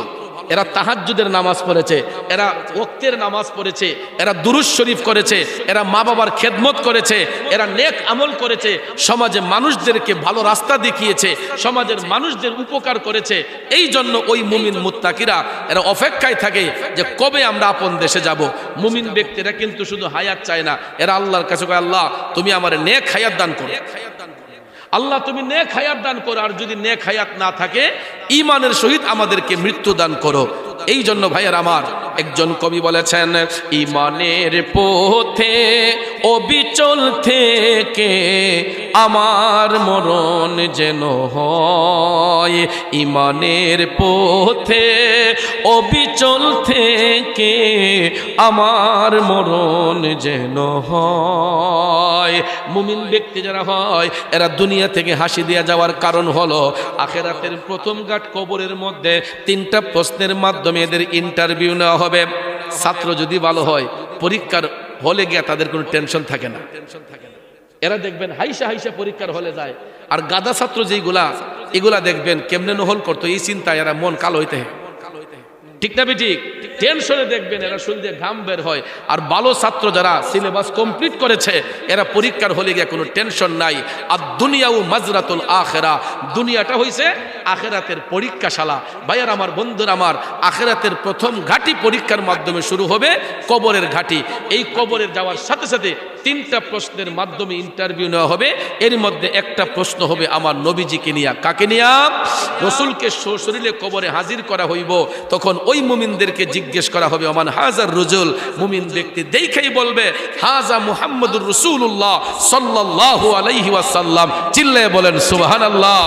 এরা তাহাজ্জুদের নামাজ পড়েছে, এরা ওয়াক্তের নামাজ পড়েছে, এরা দুরূদ শরীফ করেছে, এরা মা বাবার খেদমত করেছে, এরা নেক আমল করেছে, সমাজে মানুষদেরকে ভালো রাস্তা দেখিয়েছে, সমাজের মানুষদের উপকার করেছে। এই জন্য ওই মুমিন মুত্তাকিরা এরা অপেক্ষায় থাকে যে কবে আমরা আপন দেশে যাব। মুমিন ব্যক্তিরা কিন্তু শুধু হায়াত চায় না, এরা আল্লাহর কাছে কয়, আল্লাহ তুমি আমার নেক হায়াত দান করো, আল্লাহ তুমি নেক হায়াত দান করো, আর যদি নেক হায়াত না থাকে ঈমানের সহিত আমাদেরকে মৃত্যু দান করো। এই জন্য ভাইয়ের আমার, একজন কবি বলেছেন, ঈমানের পথে অবিচল থেকে আমার মরণ যেন হয়, ঈমানের পথে অবিচল থেকে আমার মরণ যেন হয়। মুমিন ব্যক্তি যারা হয় এরা দুনিয়া থেকে হাসি দিয়ে যাওয়ার কারণ হলো আখিরাতের প্রথম ঘাট কবরের মধ্যে 3টা প্রশ্নের মাধ্যমে এদের ইন্টারভিউ নেওয়া হবে। ছাত্র যদি ভালো হয় পরীক্ষার হলে গিয়ে তাদের কোনো টেনশন থাকে না, এরা দেখবেন হাইসা হাইসা পরীক্ষার হলে যায়। আর গাদা ছাত্র যেগুলা এগুলা দেখবেন কেমনে নহল করতো, এই চিন্তায় এরা মন কালো হইতে, ঠিক না বেঠিক? টেনশনে দেখবেন এরা শরীর দিয়ে ঘাম বের হয়। আর ভালো ছাত্র যারা সিলেবাস কমপ্লিট করেছে এরা পরীক্ষার হলে গিয়ে কোনো টেনশন নাই। আর দুনিয়াও মাজরাতুল আখিরা, দুনিয়াটা হইছে আখিরাতের পরীক্ষাশালা। ভাইয়ার আমার, বন্ধুর আমার, আখিরাতের প্রথম ঘাটি পরীক্ষার মাধ্যমে শুরু হবে কবরের ঘাটি। এই কবরের যাওয়ার সাথে সাথে 3টা প্রশ্নের মাধ্যমে ইন্টারভিউ নেওয়া হবে। এর মধ্যে একটা প্রশ্ন হবে আমার নবীজিকে নিয়া। কাকে নিয়া? রাসূলকে সশরীরে কবরে হাজির করা হইব। তখন ওই মুমিনদেরকে জিজ্ঞেস করা হবে, ওমান হাজার রুজুল। মুমিন ব্যক্তি দেখেই বলবে, হাজা মুহাম্মদুর রাসূলুল্লাহ সাল্লাল্লাহু আলাইহি ওয়াসাল্লাম। চিল্লায়ে বলেন সুবহানাল্লাহ।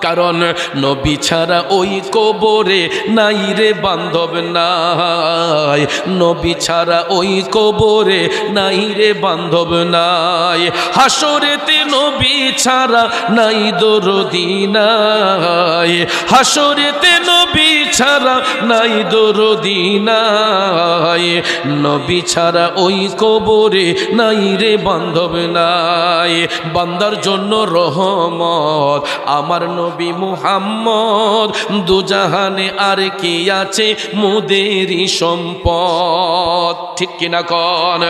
কারণ নবী ছাড়া ওই কবরে নাই রে বান্ধব নাই, নবী ছাড়া ওই কবরে নাই রে বান্ধব নাই। হাসরেতে নবী ছাড়া নাই দরদি নাই, হাসরেতে নবী ছাড়া নাই দরদি নাই, নবী ছাড়া ওই কবরে নাই রে বান্ধব নাই। বান্দার জন্য রহমত আমার নবী মুহাম্মদ, দুজাহানে আর কি আছে মোদেরই সম্পদ, ঠিক কিনা কন?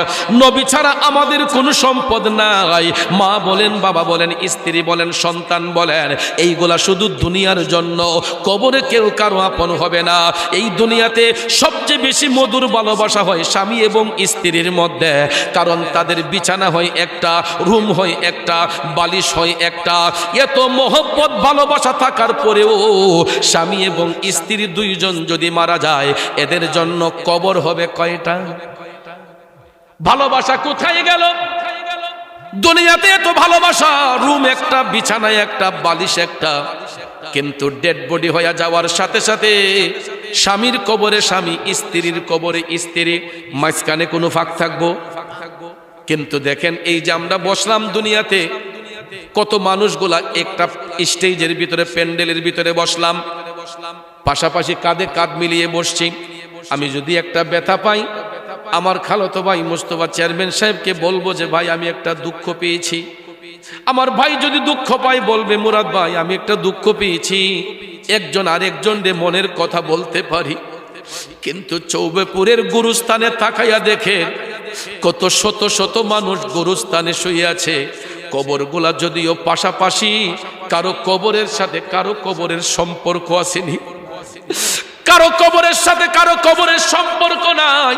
নবী ছাড়া আমাদের কোনো সম্পদ নাই। মা বলেন, বাবা বলেন, স্ত্রী বলেন, সন্তান বলেন, এইগুলা শুধু দুনিয়ার জন্য। কবরে কেউ কারো আপন হবে না। এই দুনিয়াতে সবচেয়ে বেশি মধুর ভালোবাসা হয় স্বামী এবং স্ত্রীর মধ্যে, কারণ তাদের বিছানা হয় একটা, রুম হয় একটা, বালিশ হয় একটা। এত মহব্বত ভালোবাসা থাকার পরেও স্বামী এবং স্ত্রী দুইজন যদি মারা যায়, এদের জন্য কবর হবে কয়টা? ভালোবাসা কোথায় গেল? দুনিয়াতে এত ভালোবাসা, রুম একটা, বিছানায় একটা, বালিশ একটা, কিন্তু ডেড বডি হয়ে যাওয়ার সাথে সাথে স্বামীর কবরে স্বামী, স্ত্রীর কবরে স্ত্রী, মাঝখানে কোনো ফাঁক থাকবো? কিন্তু দেখেন এই যে আমরা বসলাম দুনিয়াতে, কত মানুষগুলা একটা স্টেজের ভিতরে, প্যান্ডেলের ভিতরে বসলাম, পাশাপাশি কাঁধে কাঁধ মিলিয়ে বসছি। আমি যদি একটা ব্যথা পাই, আমার খালাতো ভাই মোস্তফা চেয়ারম্যান সাহেবকে বলবো যে ভাই আমি একটা দুঃখ পেয়েছি। আমার ভাই যদি দুঃখ পায় বলবে মুরাদ ভাই আমি একটা দুঃখ পেয়েছি। একজন আরেকজনের মনের কথা বলতে পারি, কিন্তু চৌবেপুরের গুরুস্থানে তাকাইয়া দেখে কত শত শত মানুষ গুরুস্থানে শুয়ে আছে। কবরগুলা যদিও পাশাপাশি, কারো কবরের সাথে কারো কবরের সম্পর্ক আসেনি, কারো কবরের সাথে কারো কবরের সম্পর্ক নাই,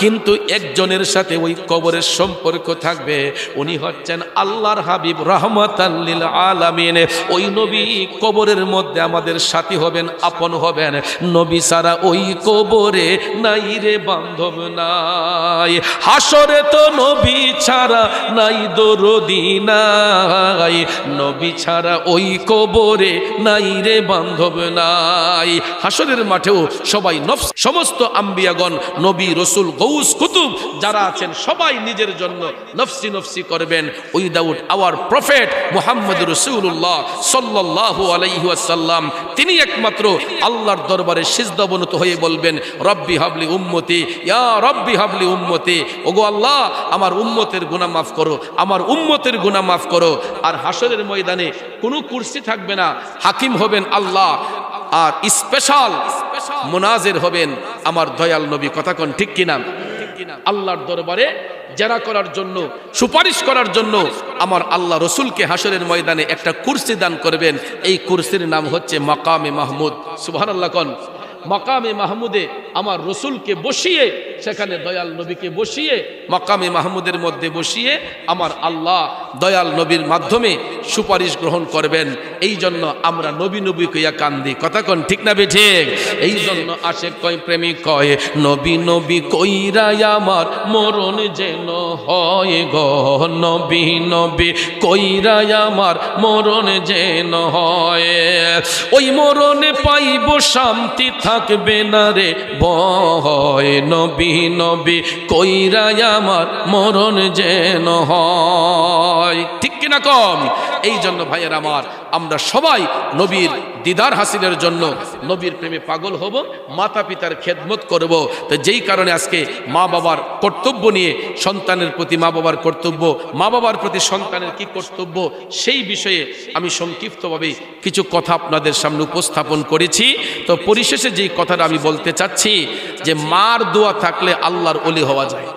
কিন্তু একজনের সাথে ওই কবরের সম্পর্ক থাকবে। উনি হচ্ছেন আল্লাহর হাবিব রাহমাতাল লিল আলামিন। ওই নবী কবরের মধ্যে আমাদের সাথী হবেন, আপন হবেন। নবী ছাড়া ওই কবরে নাই রে বান্ধব নাই। হাসরে তো নবী ছাড়া নাই দরদি নাই, নবী ছাড়া ওই কবরে নাই রে বান্ধব নাই। হাসরের মাঠেও সবাই নফস, সমস্ত আম্বিয়াগণ, নবী, রসুল, গৌস, কুতুব যারা আছেন সবাই নিজের জন্য নফসি নফসি করবেন। উইদাউট আওয়ার প্রফেট মুহাম্মদ রাসূলুল্লাহ সাল্লাল্লাহু আলাইহি ওয়াসাল্লাম, তিনি একমাত্র আল্লাহর দরবারে সিজদা অবনত হয়ে বলবেন, রব্বি হাবলি উম্মতি, ইয়া রব্বি হাবলি উম্মতি। ওগো আল্লাহ আমার উম্মতের গুনাহ মাফ করো, আমার উম্মতের গুনাহ মাফ করো। আর হাসরের ময়দানে কোনো কুরসি থাকবে না, হাকিম হবেন আল্লাহ। আর স্পেশাল মুনাজির হবেন আমার দয়াল নবী। কথা কোন ঠিক কিনা? আল্লাহর দরবারে জেরা করার জন্য, সুপারিশ করার জন্য আমার আল্লাহ রসুলকে হাসরের ময়দানে একটা কুরসি দান করবেন। এই কুরসির নাম হচ্ছে মাকামে মাহমুদ। সুবহানাল্লাহ কোন। মাকামে মাহমুদে আমার রসুলকে বসিয়ে, সেখানে দয়াল নবীকে বসিয়ে, মাকামে মাহমুদের মধ্যে বসিয়ে আমার আল্লাহ দয়াল নবীর মাধ্যমে সুপারিশ গ্রহণ করবেন। এই জন্য আমরা নবী নবী কইয়া কান্দি। কথা কোন ঠিক না বে ঠিক? এই জন্য আশেক কয়, প্রেমিক কয়, নবী নবী কইরা আমার মরণ যেন হয় গো, নবী নবী কইরা আমার মরণ যেন হয়, ওই মরণে পাইব শান্তি, থাকবে না রে ভয়, নবী নবী কইরা আমার মরণ যেন হয়। ঠিক কিনা কম? এই জন্য ভাইয়ের আমার, আমরা সবাই নবীর দিদার হাসিলের জন্য নবীর প্রেমে পাগল হব, মাতা পিতার খেদমত করব। তো যেই কারণে আজকে মা বাবার কর্তব্য নিয়ে, সন্তানের প্রতি মা বাবার কর্তব্য, মা বাবার প্রতি সন্তানের কি কর্তব্য, সেই বিষয়ে আমি সংক্ষিপ্তভাবে কিছু কথা আপনাদের সামনে উপস্থাপন করেছি। তো পরিশেষে যেই কথাটা আমি বলতে চাচ্ছি, যে মার দোয়া থাকলে আল্লাহর ওলি হওয়া যায়।